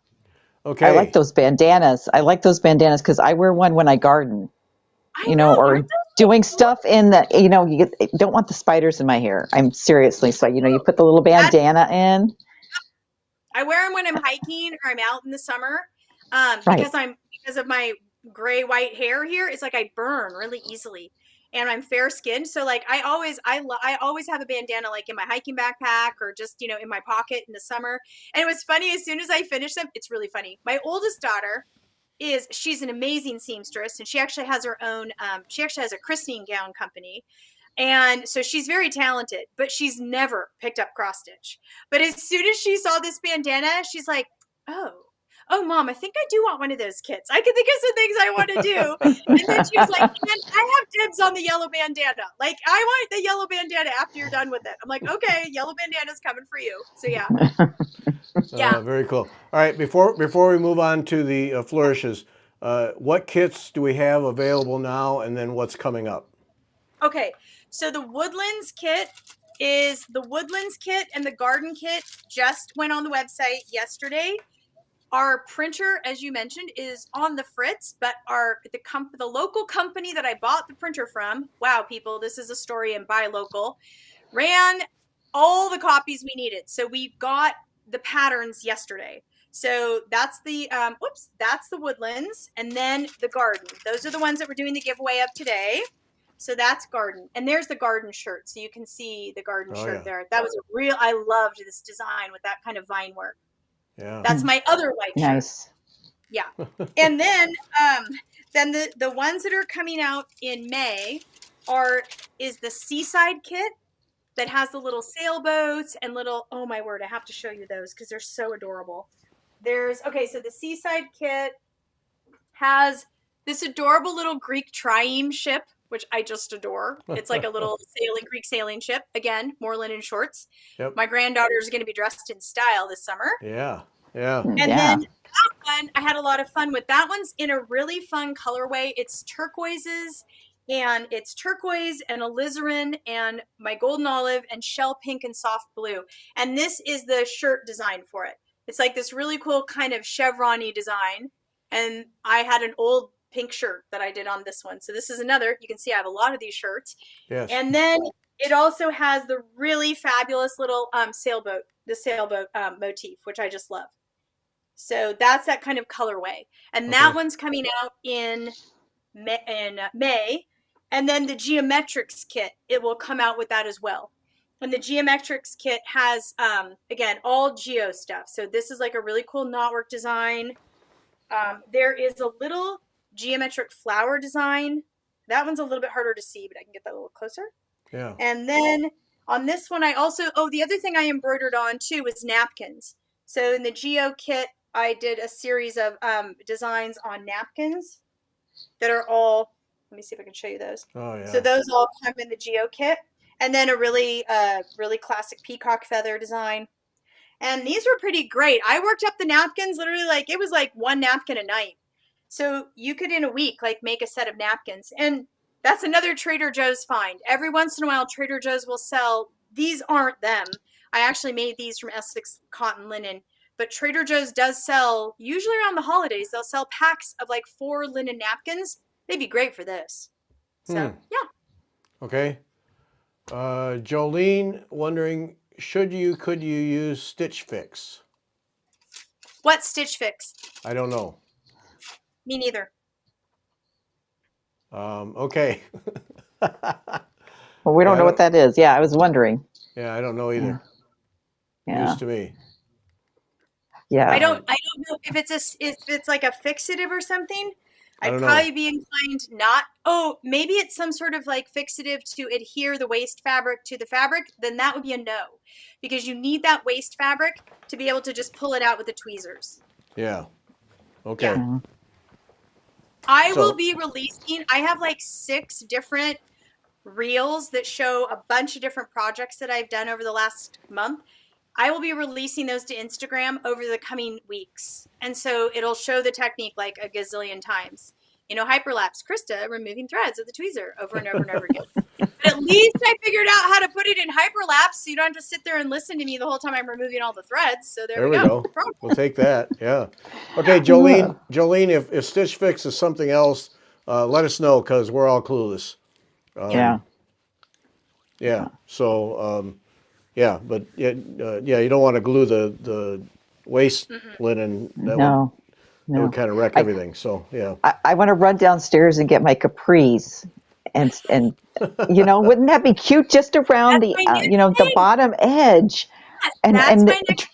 Okay. I like those bandanas. Because I wear one when I garden. Or doing stuff in the, you don't want the spiders in my hair. I'm seriously. So, you put the little bandana in. I wear them when I'm hiking or I'm out in the summer. Because of my gray white hair here, it's like I burn really easily, and I'm fair skinned. So like I always have a bandana like in my hiking backpack or just, in my pocket in the summer. And it was funny, as soon as I finished them, it's really funny. My oldest daughter she's an amazing seamstress, and she actually has her own, she actually has a christening gown company. And so she's very talented, but she's never picked up cross stitch. But as soon as she saw this bandana, she's like, oh, Mom, I think I do want one of those kits. I can think of some things I want to do. And then she was like, and I have dibs on the yellow bandana. Like, I want the yellow bandana after you're done with it. I'm like, okay, yellow bandana's coming for you. So yeah. Yeah. Very cool. All right, before we move on to the flourishes, what kits do we have available now, and then what's coming up? Okay, so the Woodlands kit and the garden kit just went on the website yesterday. Our printer, as you mentioned, is on the fritz, but the local company that I bought the printer from, wow, people, this is a story and buy local, ran all the copies we needed. So we got the patterns yesterday. So that's the that's the woodlands, and then the garden. Those are the ones that we're doing the giveaway of today. So that's garden, and there's the garden shirt. So you can see the garden shirt there. That was I loved this design with that kind of vine work. Yeah. That's my other white shirt. Nice. Yeah. And then the ones that are coming out in May is the Seaside kit that has the little sailboats and little, oh my word, I have to show you those because they're so adorable. So the Seaside kit has this adorable little Greek trieme ship, which I just adore. It's like a little Greek sailing ship. Again, more linen shorts. Yep. My granddaughter is going to be dressed in style this summer. Yeah. Yeah. And then that one, I had a lot of fun with. That one's in a really fun colorway. It's turquoises, and it's turquoise and alizarin and my golden olive and shell pink and soft blue. And this is the shirt design for it. It's like this really cool kind of chevron-y design. And I had an old pink shirt that I did on this one. So this is another. You can see I have a lot of these shirts. Yes. And then it also has the really fabulous little sailboat motif, which I just love. So that's that kind of colorway. And that one's coming out in May. And then the Geometrics kit, it will come out with that as well. And the Geometrics kit has, again, all geo stuff. So this is like a really cool knotwork design. There is a little geometric flower design. That one's a little bit harder to see, but I can get that a little closer. Yeah. And then on this one, the other thing I embroidered on too was napkins. So in the Geo kit, I did a series of designs on napkins that are all, let me see if I can show you those. Oh, yeah. So those all come in the Geo kit. And then a really classic peacock feather design. And these were pretty great. I worked up the napkins literally it was like one napkin a night. So you could in a week make a set of napkins. And that's another Trader Joe's find. Every once in a while, Trader Joe's will sell, these aren't them. I actually made these from Essex cotton linen. But Trader Joe's does sell, usually around the holidays, they'll sell packs of 4 linen napkins. They'd be great for this. So, yeah. Okay. Jolene wondering, could you use Stitch Fix? What Stitch Fix? I don't know. Me neither. Okay. Well, we don't know what that is. Yeah, I was wondering. Yeah, I don't know either. Yeah. News to me. Yeah. I don't know if it's like a fixative or something. I'd probably be inclined not. Oh, maybe it's some sort of fixative to adhere the waste fabric to the fabric. Then that would be a no, because you need that waste fabric to be able to just pull it out with the tweezers. Yeah. Okay. Yeah. I will be releasing. I have 6 different reels that show a bunch of different projects that I've done over the last month. I will be releasing those to Instagram over the coming weeks. And so it'll show the technique a gazillion times. Hyperlapse, Krista removing threads with the tweezer over and over and over again. But at least I figured out how to put it in hyperlapse so you don't have to sit there and listen to me the whole time I'm removing all the threads. So there we go. We'll take that. Yeah. Okay, Jolene, if Stitch Fix is something else, let us know, because we're all clueless. Yeah. Yeah. So, yeah, but you don't want to glue the waste linen. That would kind of wreck everything. So, yeah. I want to run downstairs and get my capris, and wouldn't that be cute? Just around the bottom edge. That's my next.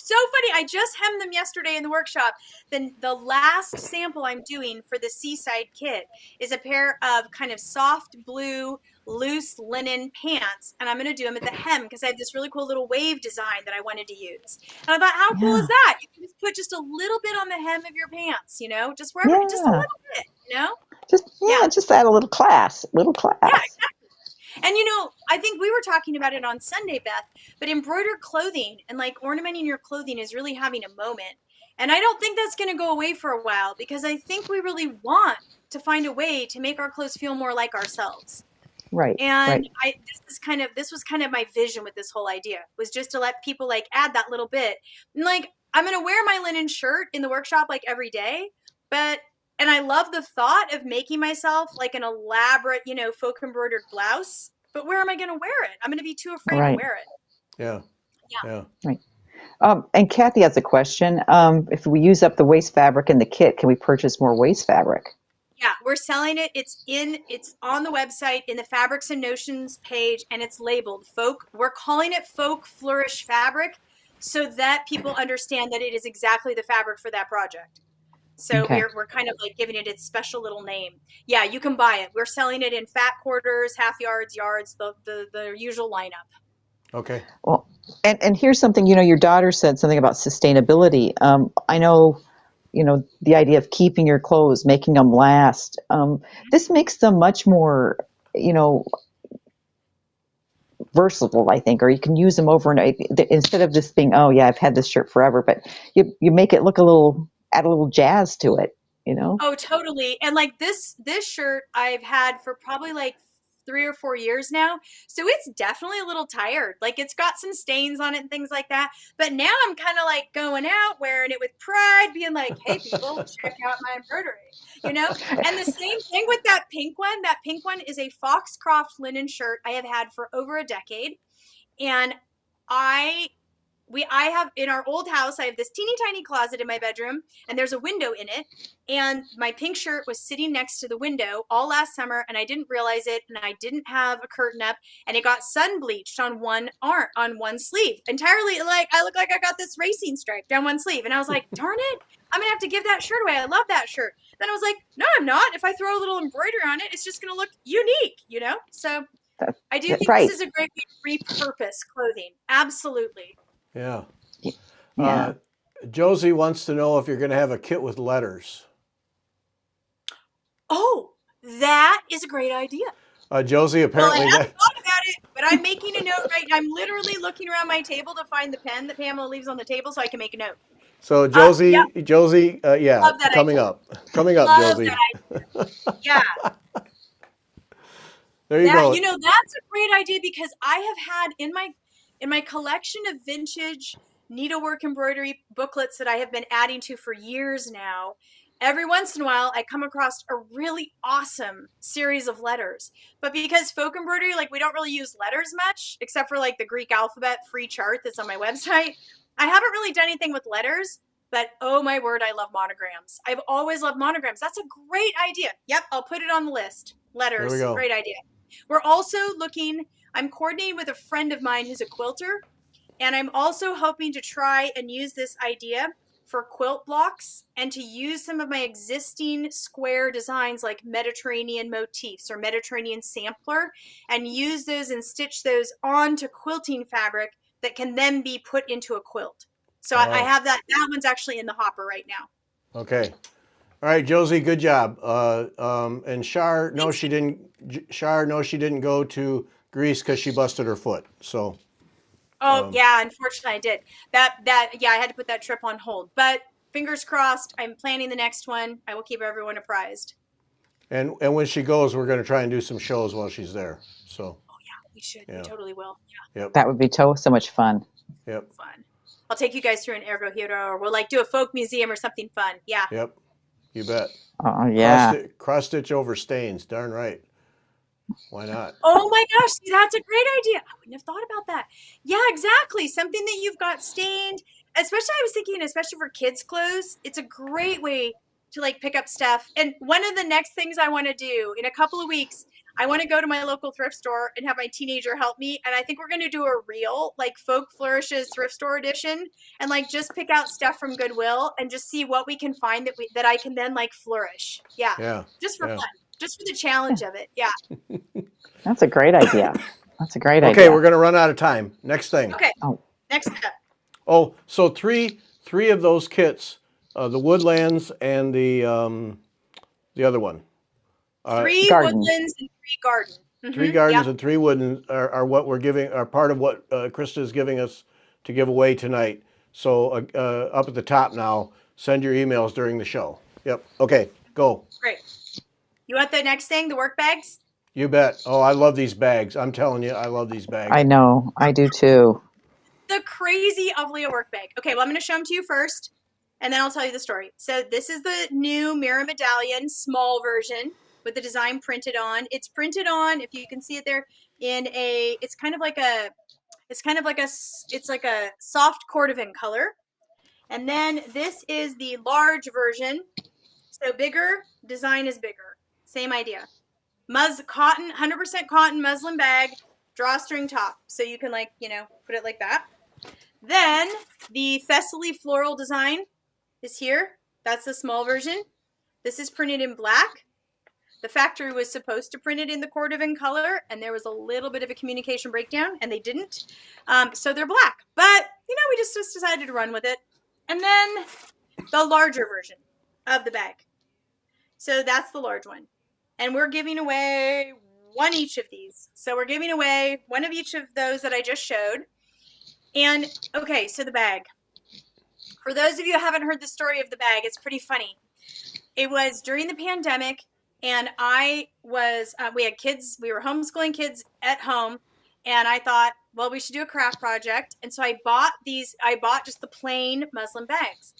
So funny. I just hemmed them yesterday in the workshop. Then the last sample I'm doing for the Seaside kit is a pair of kind of soft blue, loose linen pants. And I'm going to do them at the hem because I have this really cool little wave design that I wanted to use. And I thought, how cool is that? You can just put just a little bit on the hem of your pants, just wherever, just a little bit, Just add a little class. Yeah, exactly. And I think we were talking about it on Sunday, Beth, but embroidered clothing and ornamenting your clothing is really having a moment. And I don't think that's going to go away for a while, because I think we really want to find a way to make our clothes feel more like ourselves. Right. And this was kind of my vision with this whole idea, was just to let people add that little bit. And I'm going to wear my linen shirt in the workshop like every day, and I love the thought of making myself like an elaborate, folk embroidered blouse, but where am I going to wear it? I'm going to be too afraid to wear it. Yeah. Right. And Kathy has a question. If we use up the waste fabric in the kit, can we purchase more waste fabric? Yeah, we're selling it. It's on the website in the Fabrics and Notions page, and it's labeled folk. We're calling it folk flourish fabric so that people understand that it is exactly the fabric for that project. So we're kind of like giving it its special little name. Yeah, you can buy it. We're selling it in fat quarters, half yards, the usual lineup. Okay. Well, and here's something, your daughter said something about sustainability. I know, the idea of keeping your clothes, making them last. This makes them much more, versatile, I think, or you can use them overnight instead of this being, oh yeah, I've had this shirt forever, but you make it look add a little jazz to it, Oh, totally. And like this shirt I've had for probably like 3 or 4 years now. So it's definitely a little tired. Like it's got some stains on it and things like that. But now I'm kind of like going out wearing it with pride, being like, hey people, check out my embroidery, And the same thing with that pink one. That pink one is a Foxcroft linen shirt I have had for over a decade. And I have in our old house, I have this teeny tiny closet in my bedroom and there's a window in it. And my pink shirt was sitting next to the window all last summer and I didn't realize it. And I didn't have a curtain up and it got sun bleached on one arm, on one sleeve entirely. Like I look like I got this racing stripe down one sleeve. And I was like, darn it, I'm going to have to give that shirt away. I love that shirt. Then I was like, no, I'm not. If I throw a little embroidery on it, it's just going to look unique, So I do think this is a great way to repurpose clothing. Absolutely. Yeah. Yeah. Josie wants to know if you're going to have a kit with letters. Oh, that is a great idea. Josie, apparently I haven't thought about it, but I'm making a note right. I'm literally looking around my table to find the pen that Pamela leaves on the table so I can make a note. So Josie, yeah, coming idea. up, Love Josie. Yeah. There you go. That's a great idea because I have had in my collection of vintage needlework embroidery booklets that I have been adding to for years now. Every once in a while, I come across a really awesome series of letters. But because folk embroidery, like we don't really use letters much, except for like the Greek alphabet free chart that's on my website, I haven't really done anything with letters. But oh my word, I love monograms. I've always loved monograms. That's a great idea. Yep, I'll put it on the list. Letters, there we go. Great idea. We're also I'm coordinating with a friend of mine who's a quilter, and I'm also hoping to try and use this idea for quilt blocks and to use some of my existing square designs like Mediterranean motifs or Mediterranean sampler and use those and stitch those onto quilting fabric that can then be put into a quilt. So I have that one's actually in the hopper right now. Okay. All right, Josie, good job. And Shar, no, she didn't go to Greece because she busted her foot. So. Yeah, unfortunately I did. I had to put that trip on hold. But fingers crossed, I'm planning the next one. I will keep everyone apprised. And when she goes, we're going to try and do some shows while she's there. So. Oh yeah, we should. Yeah. We totally will. Yeah. Yep. That would be so much fun. Yep. Fun. I'll take you guys through an ergo hero, or we'll like do a folk museum or something fun. Yeah. Yep. You bet. Oh yeah. Cross stitch over stains. Darn right. Why not? Oh my gosh, see, that's a great idea. I wouldn't have thought about that. Yeah, exactly. Something that you've got stained. Especially, I was thinking, especially for kids' clothes, it's a great way to like pick up stuff. And one of the next things I want to do in a couple of weeks, I want to go to my local thrift store and have my teenager help me. And I think we're going to do a reel, like Folk Flourishes thrift store edition, and like just pick out stuff from Goodwill and just see what we can find that I can then like flourish. Yeah. Yeah. Just for fun. Just for the challenge of it. Yeah. That's a great idea. idea. Okay, we're going to run out of time. Next thing. Okay. Next step. Oh, so three of those kits, the Woodlands and the other one. 3 woodlands and 3 garden. Mm-hmm. 3 gardens and 3 woodlands are what we're giving, are part of what Krista is giving us to give away tonight. So up at the top now, send your emails during the show. Yep. Okay, go. Great. You want the next thing, the work bags? You bet. Oh, I love these bags. I'm telling you, I love these bags. I know. I do too. the crazy Avlea work bag. Okay, well, I'm going to show them to you first, and then I'll tell you the story. So this is the new mirror medallion, small version with the design printed on. It's printed on, if you can see it there, in a, it's like a soft cordovan color. And then this is the large version. So bigger, design is bigger. Same idea. Cotton, 100% cotton muslin bag, drawstring top. So you can put it like that. Then the Thessaly floral design is here. That's the small version. This is printed in black. The factory was supposed to print it in the cordovan color, and there was a little bit of a communication breakdown, and they didn't. So they're black. But, we just decided to run with it. And then the larger version of the bag. So that's the large one. And we're giving away one each of these. So we're giving away one of each of those that I just showed. And, okay, so the bag. For those of you who haven't heard the story of the bag, it's pretty funny. It was during the pandemic, and we had kids, we were homeschooling kids at home, and I thought, well, we should do a craft project. And so I bought just the plain muslin bags.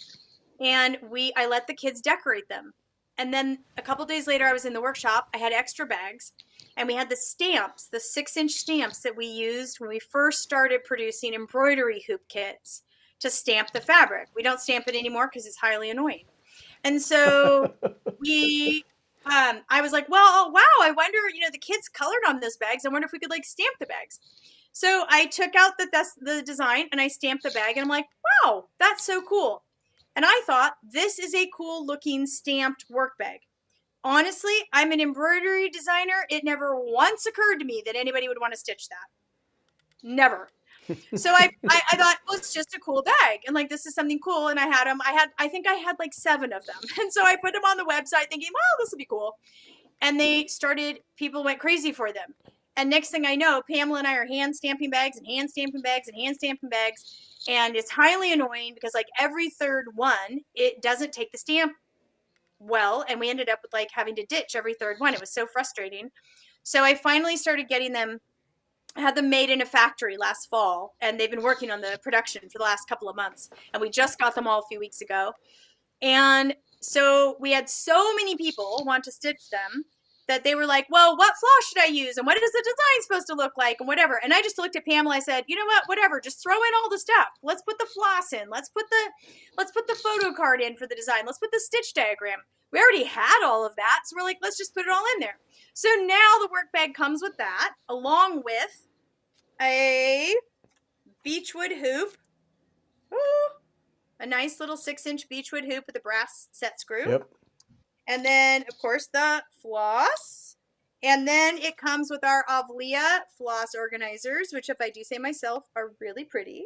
And I let the kids decorate them. And then a couple days later, I was in the workshop. I had extra bags, and we had the stamps, the 6-inch stamps that we used when we first started producing embroidery hoop kits to stamp the fabric. We don't stamp it anymore because it's highly annoying. And so I was like, well, oh, wow, I wonder, the kids colored on those bags. I wonder if we could stamp the bags. So I took out the design and I stamped the bag, and I'm like, wow, that's so cool. And I thought, this is a cool looking stamped work bag. Honestly, I'm an embroidery designer. It never once occurred to me that anybody would want to stitch that. Never. So I thought, well, it's just a cool bag. And this is something cool. And I had them. I think I had 7 of them. And so I put them on the website thinking, well, this would be cool. And people went crazy for them. And next thing I know, Pamela and I are hand stamping bags and hand stamping bags and hand stamping bags. And it's highly annoying because every third one, it doesn't take the stamp well. And we ended up with having to ditch every third one. It was so frustrating. So I finally started getting them. I had them made in a factory last fall, and they've been working on the production for the last couple of months. And we just got them all a few weeks ago. And so we had so many people want to stitch them that they were like, well, what floss should I use? And what is the design supposed to look like? And whatever. And I just looked at Pamela. I said, you know what? Whatever. Just throw in all the stuff. Let's put the floss in. Let's put the photo card in for the design. Let's put the stitch diagram. We already had all of that. So we're like, let's just put it all in there. So now the work bag comes with that, along with a beechwood hoop. Ooh, a nice little 6-inch beechwood hoop with a brass set screw. Yep. And then, of course, the floss. And then it comes with our Avlea floss organizers, which, if I do say myself, are really pretty.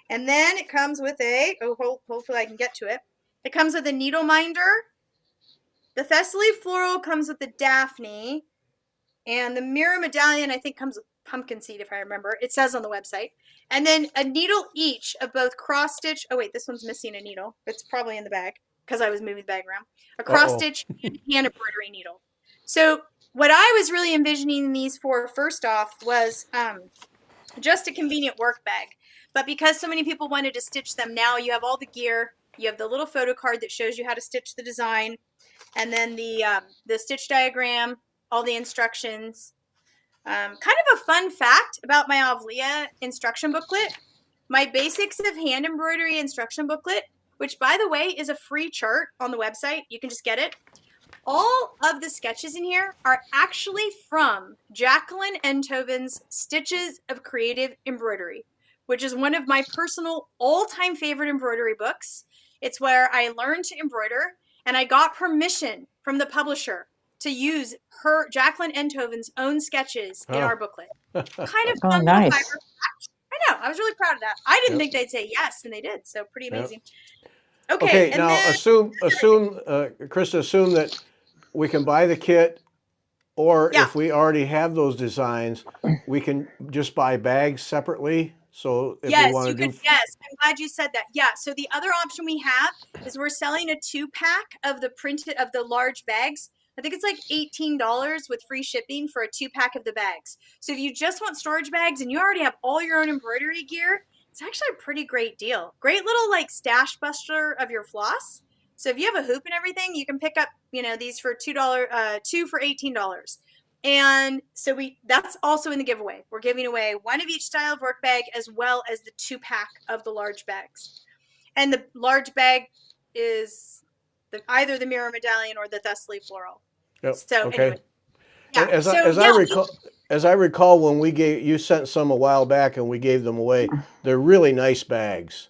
And then it comes with hopefully I can get to it. It comes with a needle minder. The Thessaly floral comes with the Daphne. And the mirror medallion, I think, comes with pumpkin seed, if I remember. It says on the website. And then a needle each of both cross stitch. Oh, wait, this one's missing a needle. It's probably in the bag because I was moving the bag around. A cross stitch and hand embroidery needle. So what I was really envisioning these for, first off, was just a convenient work bag. But because so many people wanted to stitch them, now you have all the gear. You have the little photo card that shows you how to stitch the design. And then the stitch diagram, all the instructions. Kind of a fun fact about my Avlea instruction booklet. My Basics of Hand Embroidery instruction booklet, which, by the way, is a free chart on the website. You can just get it. All of the sketches in here are actually from Jacqueline Enthoven's Stitches of Creative Embroidery, which is one of my personal all-time favorite embroidery books. It's where I learned to embroider, and I got permission from the publisher to use Jacqueline Enthoven's own sketches in our booklet. Kind of fun nice. little fiber fact. I know. I was really proud of that. I didn't think they'd say yes, and they did. So pretty amazing. Okay, and now then, assume, Krista, assume that we can buy the kit, or if we already have those designs, we can just buy bags separately. So if we want to do, yes, I'm glad you said that. Yeah. So the other option we have is we're selling a 2-pack of the large bags. I think it's like $18 with free shipping for a 2-pack of the bags. So if you just want storage bags and you already have all your own embroidery gear, It's actually a pretty great deal. Great little like stash buster of your floss. So if you have a hoop and everything, you can pick up, these for $2, two for $18. And so that's also in the giveaway. We're giving away one of each style of work bag as well as the 2-pack of the large bags. And the large bag is either the mirror medallion or the Thessaly floral. Yep. So Okay. anyway, yeah. As I recall, when you sent some a while back and we gave them away, they're really nice bags.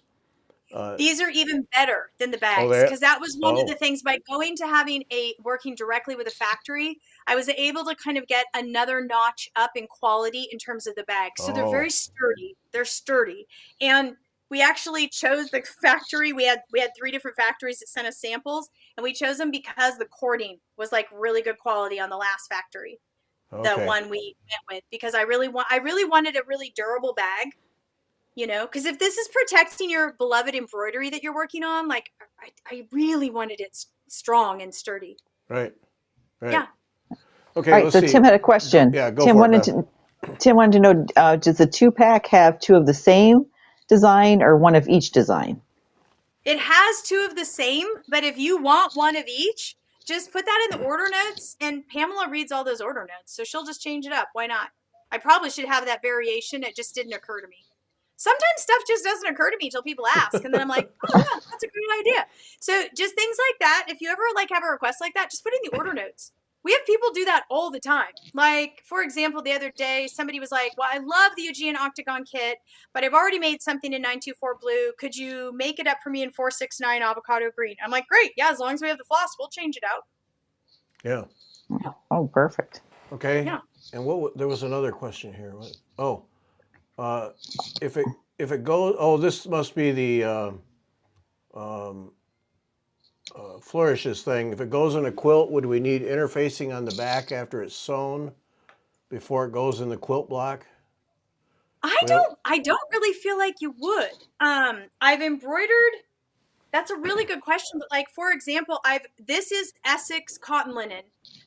These are even better than the bags because that was one of the things. By going to working directly with a factory, I was able to kind of get another notch up in quality in terms of the bags. So they're very sturdy. They're sturdy. And we actually chose the factory. We had 3 different factories that sent us samples, and we chose them because the cording was like really good quality on the last factory. The one we went with, because I really wanted a really durable bag. Because if this is protecting your beloved embroidery that you're working on, like I really wanted it strong and sturdy. Right. Yeah. Okay. All right. So Tim had a question. Yeah, go Tim for it. Tim wanted to know: does the 2-pack have 2 of the same design or 1 of each design? It has 2 of the same, but if you want 1 of each, just put that in the order notes, and Pamela reads all those order notes, so she'll just change it up. Why not? I probably should have that variation. It just didn't occur to me. Sometimes stuff just doesn't occur to me until people ask, and then I'm like, oh yeah, that's a great idea. So just things like that. If you ever have a request like that, just put in the order notes. We have people do that all the time. Like, for example, the other day, somebody was like, well, I love the Aegean Octagon kit, but I've already made something in 924 blue. Could you make it up for me in 469 avocado green? I'm like, great. Yeah, as long as we have the floss, we'll change it out. Yeah. Oh, perfect. Okay. Yeah. And there was another question here. If it goes, this must be the flourishes thing. If it goes in a quilt, would we need interfacing on the back after it's sewn before it goes in the quilt block? I don't really feel like you would. I've embroidered. That's a really good question. But like, for example, this is Essex cotton linen.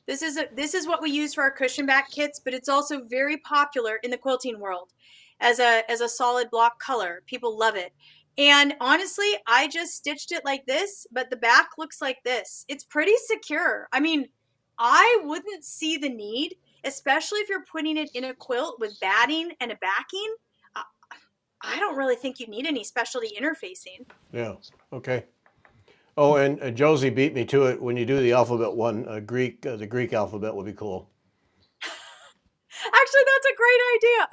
This is what we use for our cushion back kits, but it's also very popular in the quilting world as a solid block color. People love it. And honestly, I just stitched it like this, but the back looks like this. It's pretty secure. I mean, I wouldn't see the need, especially if you're putting it in a quilt with batting and a backing. I don't really think you need any specialty interfacing. Yeah. Okay. Oh, and Josie beat me to it. When you do the alphabet one, the Greek alphabet would be cool. Actually, that's a great idea.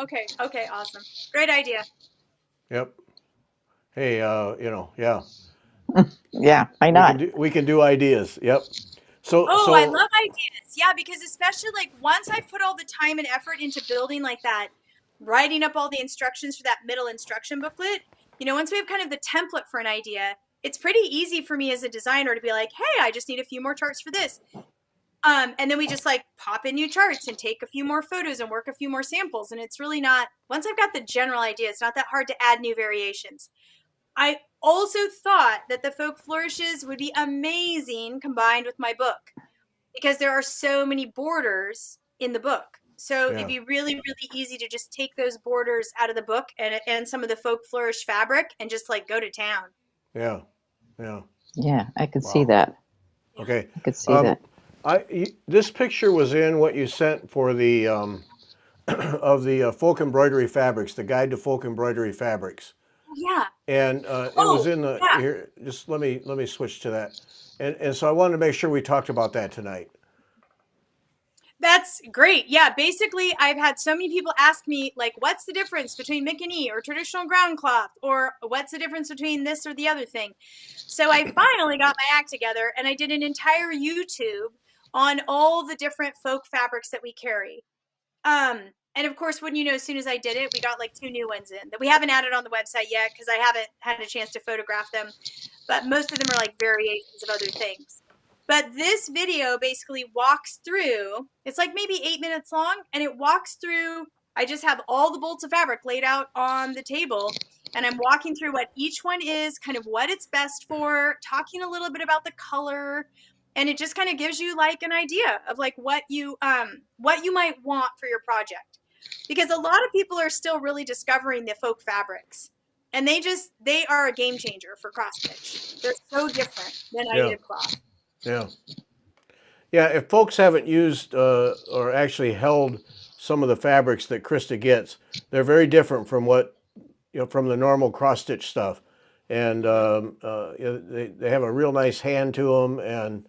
Okay, awesome. Great idea. Yep. Hey, yeah. Yeah, why not? We can do ideas. Yep. So I love ideas. Yeah, because especially like once I've put all the time and effort into building like that, writing up all the instructions for that middle instruction booklet, once we have kind of the template for an idea, it's pretty easy for me as a designer to be like, hey, I just need a few more charts for this. And then we just like pop in new charts and take a few more photos and work a few more samples. And it's really not, once I've got the general idea, it's not that hard to add new variations. I also thought that the folk flourishes would be amazing combined with my book because there are so many borders in the book. So it'd be really, really easy to just take those borders out of the book and some of the folk flourish fabric and just like go to town. Yeah. Yeah, I could see that. Okay. I could see that. This picture was in what you sent for the of the folk embroidery fabrics, the guide to folk embroidery fabrics. Yeah. And it was in the here. Just let me switch to that. And so I wanted to make sure we talked about that tonight. That's great. Yeah, basically, I've had so many people ask me, like, what's the difference between Mickey or traditional ground cloth, or what's the difference between this or the other thing? So I finally got my act together, and I did an entire YouTube on all the different folk fabrics that we carry. And of course, wouldn't you know, as soon as I did it, we got like 2 new ones in that we haven't added on the website yet because I haven't had a chance to photograph them. But most of them are like variations of other things. But this video basically walks through, it's like maybe 8 minutes long, and it walks through, I just have all the bolts of fabric laid out on the table, and I'm walking through what each one is, kind of what it's best for, talking a little bit about the color, and it just kind of gives you like an idea of like what you might want for your project. Because a lot of people are still really discovering the folk fabrics. And they are a game changer for cross stitch. They're so different than knitted cloth. Yeah. Yeah, if folks haven't used or actually held some of the fabrics that Krista gets, they're very different from from the normal cross stitch stuff, and they have a real nice hand to them, and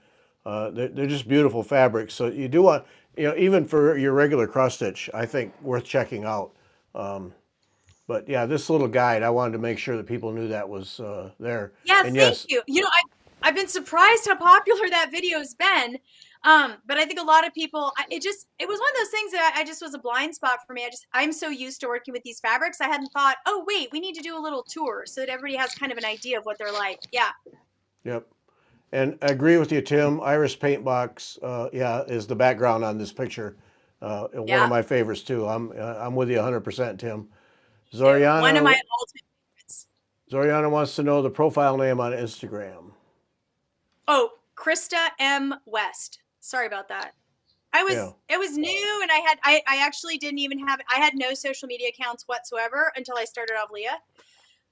they're just beautiful fabrics. So you do want, even for your regular cross stitch, I think worth checking out. But yeah, this little guide, I wanted to make sure that people knew that was there. Yeah, And thank you. I've been surprised how popular that video's been. But I think a lot of people, it was one of those things that I just was a blind spot for me. I'm so used to working with these fabrics. I hadn't thought, oh, wait, we need to do a little tour so that everybody has kind of an idea of what they're like. Yeah. Yep. And I agree with you, Tim. Iris Paint Box, is the background on this picture. One of my favorites too. I'm with you 100%, Tim. Zoriana, one of my ultimate favorites. Zoriana wants to know the profile name on Instagram. Oh, Krista M. West. Sorry about that. It was new, and I actually didn't even have, I had no social media accounts whatsoever until I started Avlea.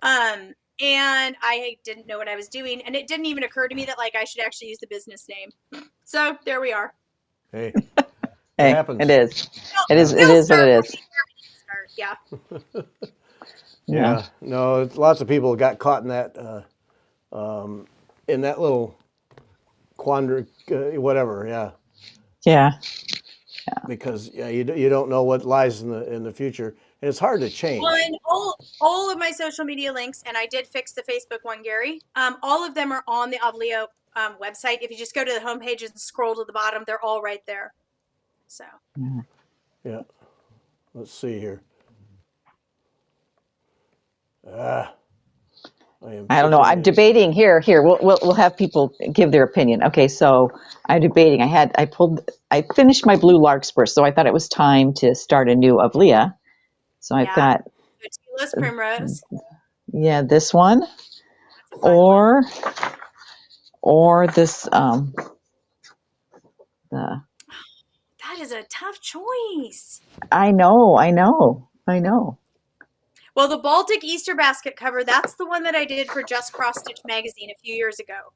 And I didn't know what I was doing, and it didn't even occur to me that I should actually use the business name. So there we are. Hey, hey, happens. It is. It is what it is. Yeah. Yeah. No, lots of people got caught in that little quandary, whatever. Yeah. Yeah. Because you don't know what lies in the future, and it's hard to change. Well, and all of my social media links, and I did fix the Facebook one, Gary. All of them are on the Avlea website. If you just go to the homepage and scroll to the bottom, they're all right there. So. Yeah. Let's see here. I don't know. I'm debating here. We'll have people give their opinion. Okay, so I'm debating. I finished my blue larkspur, so I thought it was time to start a new Avlea. So I've got primrose. Yeah, this one, or this That is a tough choice. I know. Well, the Baltic Easter basket cover, that's the one that I did for Just Cross Stitch magazine a few years ago.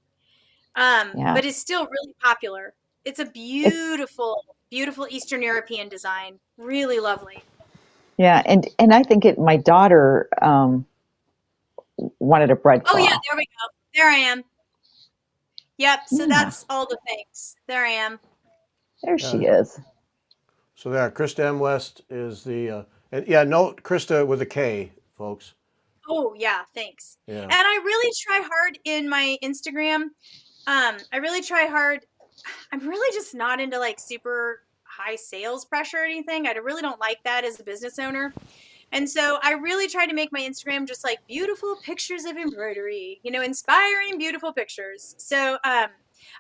But it's still really popular. It's a beautiful, beautiful Eastern European design. Really lovely. Yeah, and I think my daughter wanted a breadcloth. Oh yeah, there we go. There I am. Yep, so that's all the things. There I am. There she is. So there, Krista M. West is the, note Krista with a K, folks. Oh, yeah, thanks. Yeah. And I really try hard in my Instagram. I really try hard. I'm really just not into super high sales pressure or anything. I really don't like that as a business owner. And so I really try to make my Instagram just beautiful pictures of embroidery, inspiring, beautiful pictures. So,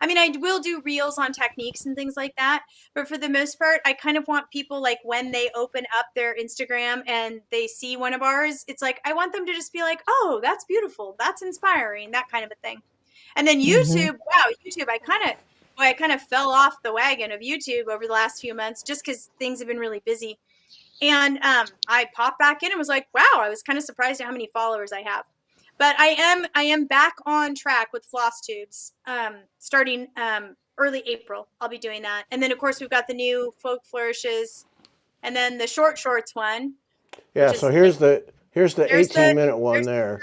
I will do reels on techniques and things like that. But for the most part, I kind of want people when they open up their Instagram and they see one of ours, it's I want them to just be like, oh, that's beautiful. That's inspiring, that kind of a thing. And then YouTube, YouTube, I kind of fell off the wagon of YouTube over the last few months just because things have been really busy. And I popped back in and was like, wow, I was kind of surprised at how many followers I have. But I am back on track with floss tubes starting early April. I'll be doing that. And then, of course, we've got the new Folk Flourishes and then the short shorts one. Yeah, so here's the 18-minute one there.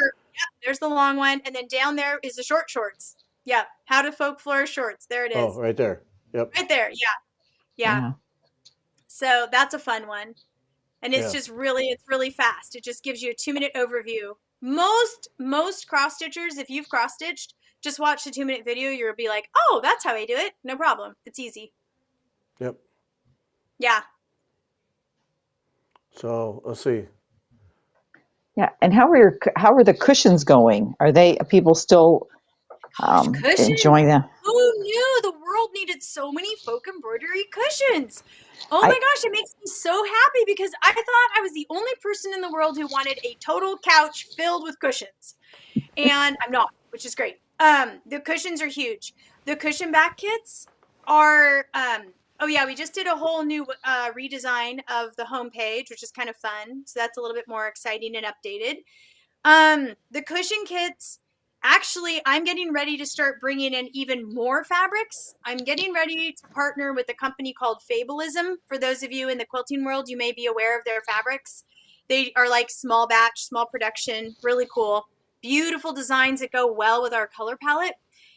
There's the long one. And then down there is the short shorts. Yeah, how to folk flourish shorts. There it is. Oh, right there. Yep. Right there, yeah. So that's a fun one. And it's just it's really fast. It just gives you a 2-minute overview. Most cross stitchers, if you've cross stitched, just watch the 2-minute video. You'll be like, oh, that's how I do it. No problem. It's easy. Yep. Yeah. So let's see. Yeah, and how are the cushions going? Are people still enjoying them? Who knew the world needed so many folk embroidery cushions? Oh my gosh, it makes me so happy because I thought I was the only person in the world who wanted a total couch filled with cushions. And I'm not, which is great. The cushions are huge. The cushion back kits are, we just did a whole new redesign of the homepage, which is kind of fun. So that's a little bit more exciting and updated. The cushion kits, actually, I'm getting ready to start bringing in even more fabrics. I'm getting ready to partner with a company called Fabulism. For those of you in the quilting world, you may be aware of their fabrics. They are like small batch, small production, really cool, beautiful designs that go well with our color palette.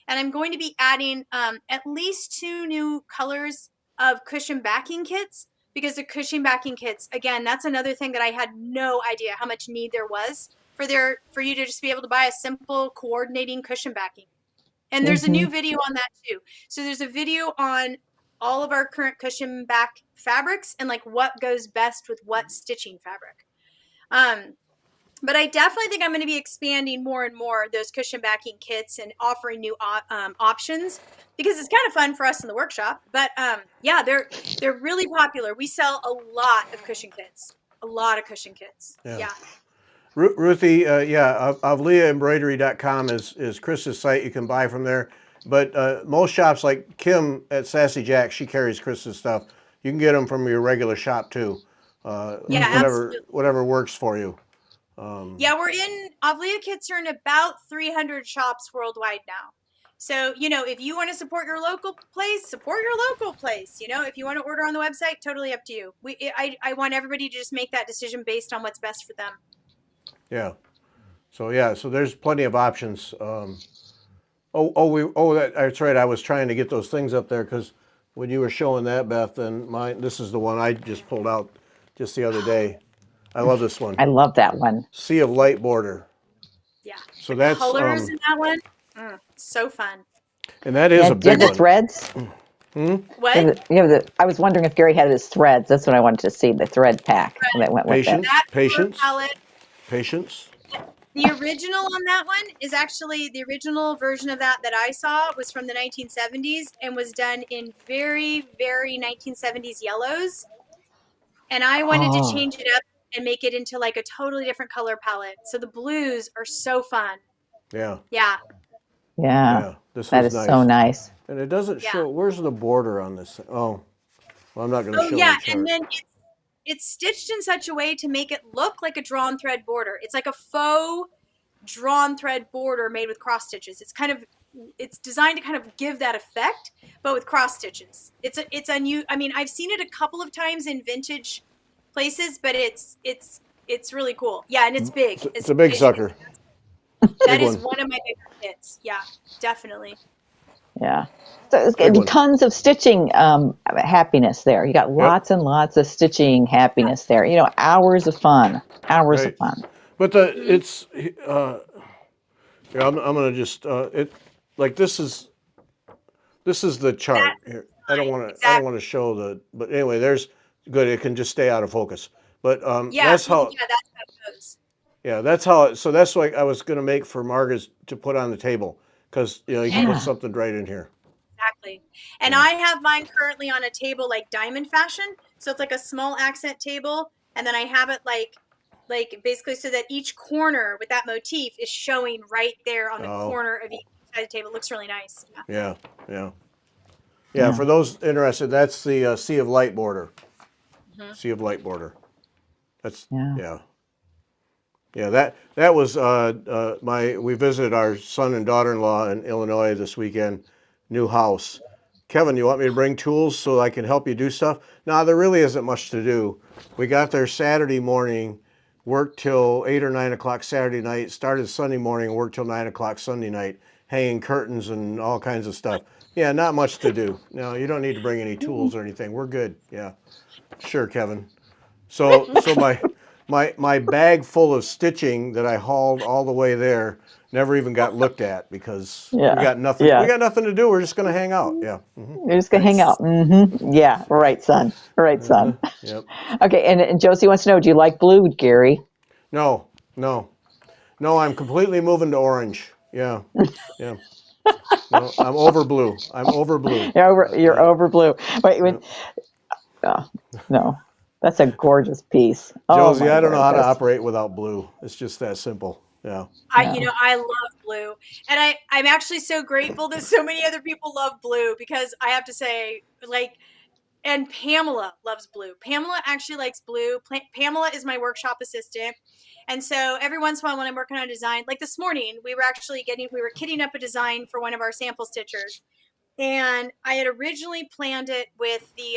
And I'm going to be adding at least 2 new colors of cushion backing kits, because the cushion backing kits, again, that's another thing that I had no idea how much need there was for you to just be able to buy a simple coordinating cushion backing. And there's a new video on that too. So there's a video on all of our current cushion back fabrics and like what goes best with what stitching fabric. But I definitely think I'm going to be expanding more and more those cushion backing kits and offering new options, because it's kind of fun for us in the workshop. But yeah, they're really popular. We sell a lot of cushion kits, a lot of cushion kits. Yeah. Ruthie, AvleaEmbroidery.com is Krista's site. You can buy from there. But most shops, like Kim at Sassy Jack, she carries Krista's stuff. You can get them from your regular shop too. Whatever works for you. Yeah, Avlea kits are in about 300 shops worldwide now. So, if you want to support your local place, support your local place. If you want to order on the website, totally up to you. I want everybody to just make that decision based on what's best for them. Yeah. So there's plenty of options. That's right. I was trying to get those things up there because when you were showing that, Beth, and this is the one I just pulled out just the other day. I love this one. I love that one. Sea of Light border. Yeah. So that's colors in that one. So fun. And that is a big the one. Threads. What? I was wondering if Gary had his threads. That's what I wanted to see. The thread pack that went with it. Patience. The original on that one is actually the original version of that I saw was from the 1970s and was done in very, very 1970s yellows. And I wanted to change it up and make it into like a totally different color palette. So the blues are so fun. Yeah. Yeah. Yeah. That is nice. So nice. And it doesn't show. Where's the border on this? Oh, well, I'm not going to show. Yeah, and then it's stitched in such a way to make it look like a drawn thread border. It's like a faux drawn thread border made with cross stitches. It's designed to kind of give that effect, but with cross stitches. It's unusual. I mean, I've seen it a couple of times in vintage places, but it's really cool. Yeah, and it's big. It's a big sucker. That is one of my favorite kits. Yeah, definitely. Yeah. So it's tons of stitching happiness there. You got lots and lots of stitching happiness there. Hours of fun. Hours of fun. But it's I'm gonna just this is the chart here. I don't want to show but anyway, there's good. It can just stay out of focus. But that's how it goes. Yeah, that's how. So that's like I was gonna make for Margaret to put on the table because you can put something right in here. Exactly. And I have mine currently on a table like diamond fashion. So it's like a small accent table, and then I have it like basically so that each corner with that motif is showing right there on the corner of each side of the table. It looks really nice. Yeah. For those interested, that's the Sea of Light border. Sea of Light border. That's that was we visited our son and daughter-in-law in Illinois this weekend, new house. Kevin, you want me to bring tools so I can help you do stuff? No, there really isn't much to do. We got there Saturday morning, worked till 8 or 9 o'clock Saturday night, started Sunday morning, worked till 9 o'clock Sunday night, hanging curtains and all kinds of stuff. Yeah, not much to do. No, you don't need to bring any tools or anything. We're good. Yeah, sure, Kevin. So my bag full of stitching that I hauled all the way there never even got looked at because we got nothing. We got nothing to do. We're just going to hang out. Yeah. You're just going to hang out. Yeah. Right, son. Right, son. Yep. Okay. And Josie wants to know, do you like blue, Gary? No. I'm completely moving to orange. Yeah. No, I'm over blue. You're over blue. Wait. No. That's a gorgeous piece. Josie, I don't know how to operate without blue. It's just that simple. Yeah. I love blue. And I'm actually so grateful that so many other people love blue because I have to say, like, And Pamela loves blue. Pamela actually likes blue. Pamela is my workshop assistant. And so every once in a while when I'm working on a design, like this morning, we were kitting up a design for one of our sample stitchers. And I had originally planned it with the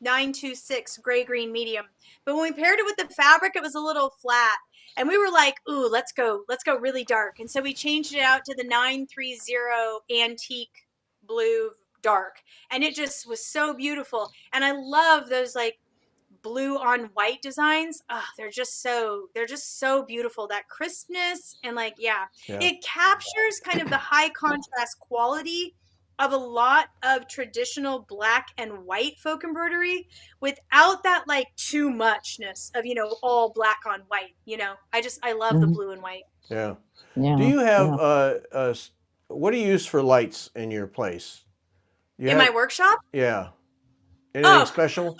926 gray green medium. But when we paired it with the fabric, it was a little flat. And we were like, ooh, let's go really dark. And so we changed it out to the 930 antique blue dark. And it just was so beautiful. And I love those like blue on white designs. Oh, they're just so beautiful. That crispness and like, yeah, it captures kind of the high contrast quality of a lot of traditional black and white folk embroidery without that like too muchness of, all black on white, I love the blue and white. Yeah. Yeah. Do you have, what do you use for lights in your place? My workshop? Yeah. Anything special?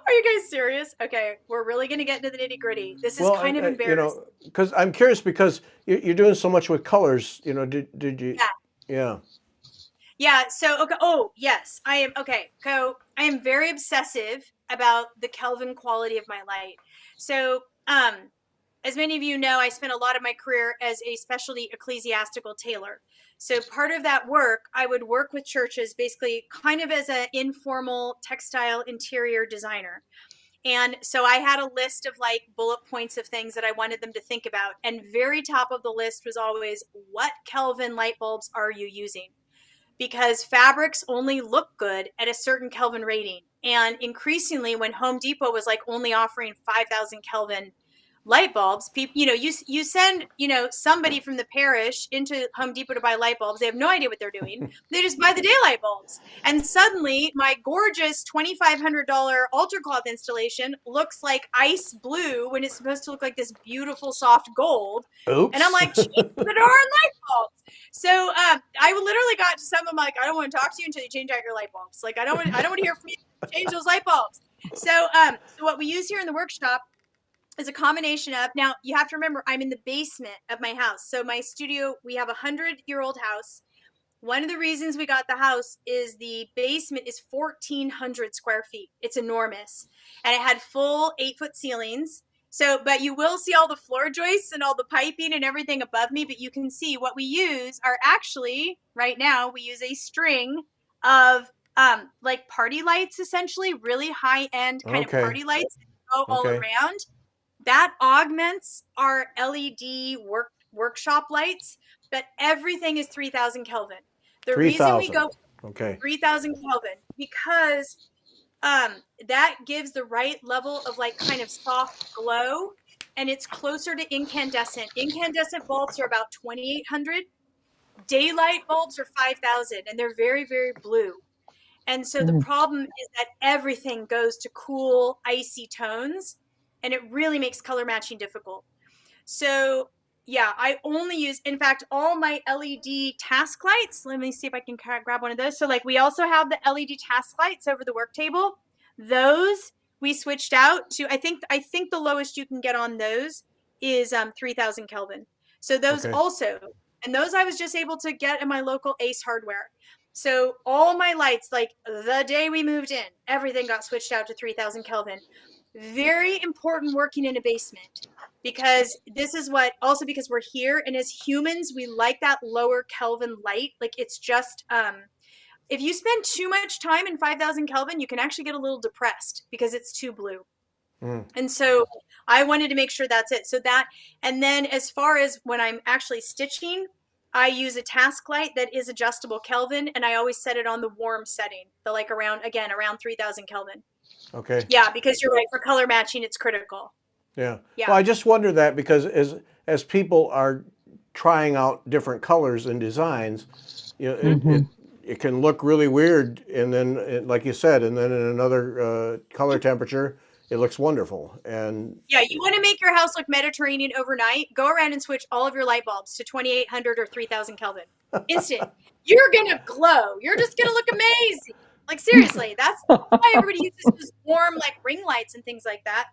Are you guys serious? Okay, we're really going to get into the nitty gritty. This is kind of embarrassing. Because I'm curious because you're doing so much with colors. Did you? Yeah. Yeah. So, okay. Oh, yes, I am. Okay. So I am very obsessive about the Kelvin quality of my light. So, as many of you know, I spent a lot of my career as a specialty ecclesiastical tailor. So part of that work, I would work with churches basically kind of as an informal textile interior designer. And so I had a list of like bullet points of things that I wanted them to think about. And very top of the list was always, what Kelvin light bulbs are you using? Because fabrics only look good at a certain Kelvin rating. And increasingly when Home Depot was like only offering 5,000 Kelvin light bulbs, people, you send, somebody from the parish into Home Depot to buy light bulbs. They have no idea what they're doing. They just buy the daylight bulbs. And suddenly my gorgeous $2,500 altar cloth installation looks like ice blue when it's supposed to look like this beautiful soft gold. Oops. And I'm like, the darn light bulbs. So I literally got to some of them like, I don't want to talk to you until you change out your light bulbs. Like, I don't want to hear from you. Change those light bulbs. So what we use here in the workshop is a combination of, now you have to remember, I'm in the basement of my house. So my studio, we have a 100-year-old house. One of the reasons we got the house is the basement is 1,400 square feet. It's enormous. And it had full 8-foot ceilings. So, but you will see all the floor joists and all the piping and everything above me, but you can see what we use are actually, right now, we use a string of like party lights, essentially, really high-end kind of party lights that go all around. That augments our LED workshop lights, but everything is 3,000 Kelvin. The reason we go 3,000 Kelvin, because that gives the right level of like kind of soft glow, and it's closer to incandescent. Incandescent bulbs are about 2,800. Daylight bulbs are 5,000, and they're very, very blue. And so the problem is that everything goes to cool, icy tones, and it really makes color matching difficult. So yeah, I only use, in fact, all my LED task lights. Let me see if I can grab one of those. So like we also have the LED task lights over the work table. Those we switched out to, I think the lowest you can get on those is 3,000 Kelvin. So those also, and those I was just able to get at my local Ace Hardware. So all my lights, like the day we moved in, everything got switched out to 3,000 Kelvin. Very important working in a basement, because this is what, also because we're here, and as humans, we like that lower Kelvin light. Like it's just, if you spend too much time in 5,000 Kelvin, you can actually get a little depressed because it's too blue. And so I wanted to make sure that's it. So that, and then as far as when I'm actually stitching, I use a task light that is adjustable Kelvin, and I always set it on the warm setting, the like around 3,000 Kelvin. Okay. Yeah, because you're right, for color matching, it's critical. Yeah. Well, I just wonder that because as people are trying out different colors and designs, it can look really weird, and then, like you said, and then in another color temperature, it looks wonderful. And yeah, you want to make your house look Mediterranean overnight, go around and switch all of your light bulbs to 2,800 or 3,000 Kelvin. Instant. You're going to glow. You're just going to look amazing. Like, seriously, that's why everybody uses those warm, like, ring lights and things like that.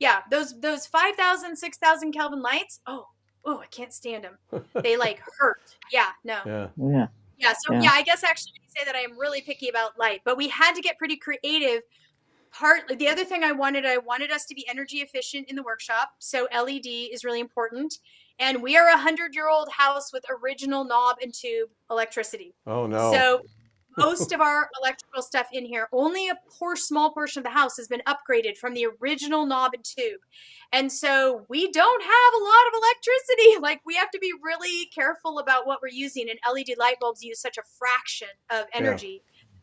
Yeah, those 5,000, 6,000 Kelvin lights, oh, I can't stand them. They, like, hurt. Yeah, no. Yeah. Yeah, so, I guess actually when you say that I am really picky about light, but we had to get pretty creative. The other thing I wanted us to be energy efficient in the workshop. So LED is really important. And we are 100-year-old house with original knob and tube electricity. Oh no. So most of our electrical stuff in here, only a small portion of the house has been upgraded from the original knob and tube. And so we don't have a lot of electricity. Like, we have to be really careful about what we're using. And LED light bulbs use such a fraction of energy.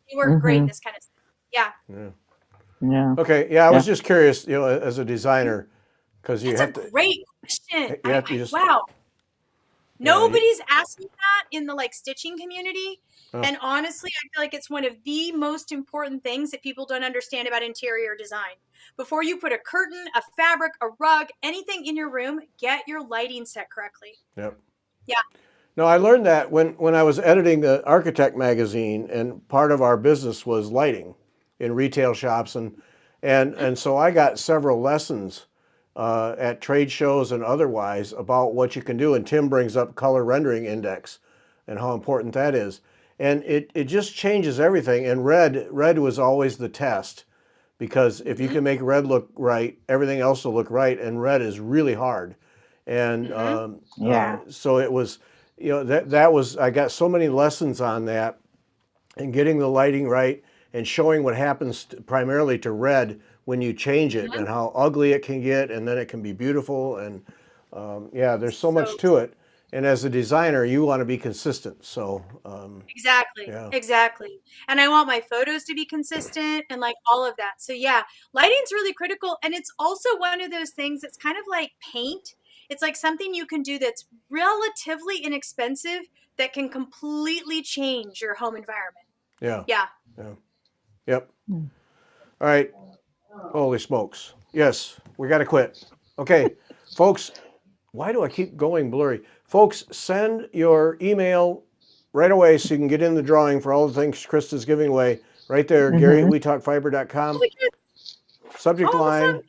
They work great in this kind of stuff. Yeah. Yeah. Okay. Yeah, I was just curious, as a designer, because you have to. That's a great question. You wow. Nobody's asked me that in the stitching community. Oh. And honestly, I feel like it's one of the most important things that people don't understand about interior design. Before you put a curtain, a fabric, a rug, anything in your room, get your lighting set correctly. Yep. Yeah. No, I learned that when I was editing the Architect magazine, and part of our business was lighting in retail shops, and so I got several lessons at trade shows and otherwise about what you can do. And Tim brings up color rendering index and how important that is. And it just changes everything. And red was always the test, because if you can make red look right, everything else will look right. And red is really hard. And so it was, that was, I got so many lessons on that, and getting the lighting right and showing what happens primarily to red when you change it, and how ugly it can get, and then it can be beautiful. And there's so much to it. And as a designer, you want to be consistent. So exactly. And I want my photos to be consistent and all of that. So lighting's really critical. And it's also one of those things that's kind of like paint. It's like something you can do that's relatively inexpensive that can completely change your home environment. Yep. All right. Holy smokes. Yes, we got to quit. Okay, folks, why do I keep going blurry? Folks, send your email right away so you can get in the drawing for all the things Krista's giving away. Right there, Gary at WeTalkFiber.com. Subject line.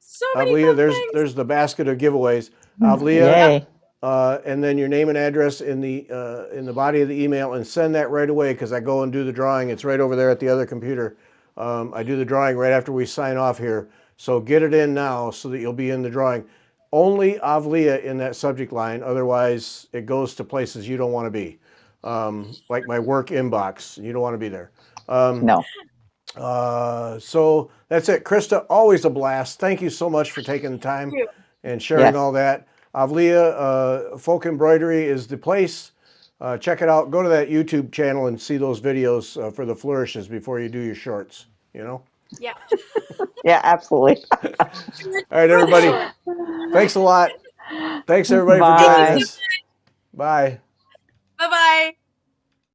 So many Avlea, there's the basket of giveaways. Avlea, and then your name and address in the body of the email, and send that right away, because I go and do the drawing. It's right over there at the other computer. I do the drawing right after we sign off here. So get it in now so that you'll be in the drawing. Only Avlea in that subject line. Otherwise, it goes to places you don't want to be. Like my work inbox. You don't want to be there. No. So that's it. Krista, always a blast. Thank you so much for taking the time and sharing all that. Avlea Folk Embroidery is the place. Check it out. Go to that YouTube channel and see those videos for the flourishes before you do your shorts, Yeah. Yeah, absolutely. All right, everybody. Thanks a lot. Thanks, everybody, for joining us. Bye. Bye-bye.